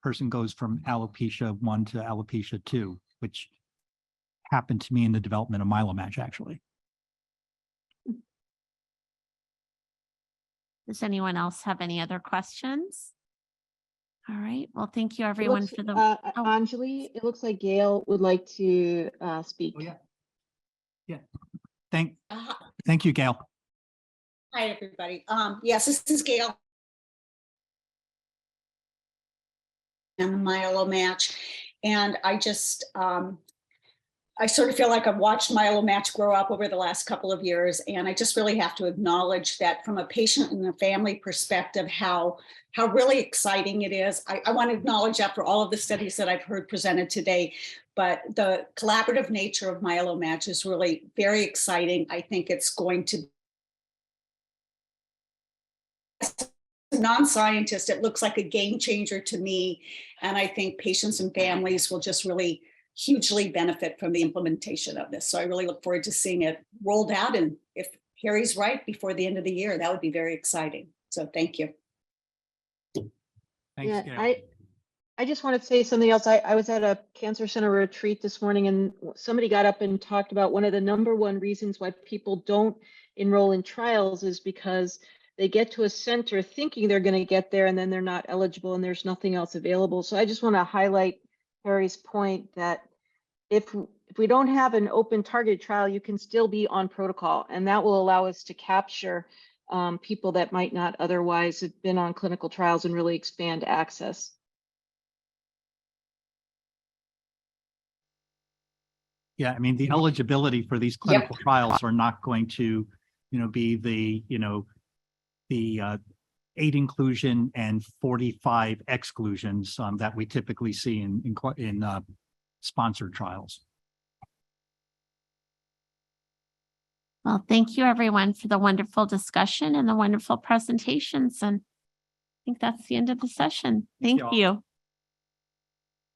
person goes from alopecia 1 to alopecia 2, which happened to me in the development of Myelomatch, actually. Does anyone else have any other questions? All right, well, thank you It everyone looks- for the. Anjali, it looks like Gail would like to speak. Oh, yeah. Thank you, Gail. Hi, everybody. Yes, this is Gail. And the Myelomatch. And I just, I sort of feel like I've watched Myelomatch grow up over the last couple of years. And I just really have to acknowledge that from a patient and a family perspective, how really exciting it is. I want to acknowledge that for all of the studies that I've heard presented today. But the collaborative nature of Myelomatch is really very exciting. I think it's going to non-scientist, it looks like a game changer to me. And I think patients and families will just really hugely benefit from the implementation of this. So I really look forward to seeing it rolled out. And if Harry's right, before the end of the year, that would be very exciting. So thank you. Thanks, Yeah, Gail. I just want to say something else. I was at a cancer center retreat this morning, and somebody got up and talked about one of the #1 reasons why people don't enroll in trials is because they get to a center thinking they're going to get there, and then they're not eligible and there's nothing else available. So I just want to highlight Harry's point that if we don't have an open targeted trial, you can still be on protocol, and that will allow us to capture people that might not otherwise have been on clinical trials and really expand access. Yeah, I mean, the eligibility for these clinical trials are not going to, you know, be the, you know, the 8 inclusion and 45 exclusions that we typically see in sponsored trials. Well, thank you everyone for the wonderful discussion and the wonderful presentations. And I think that's the end of the session. Thank y'all. you.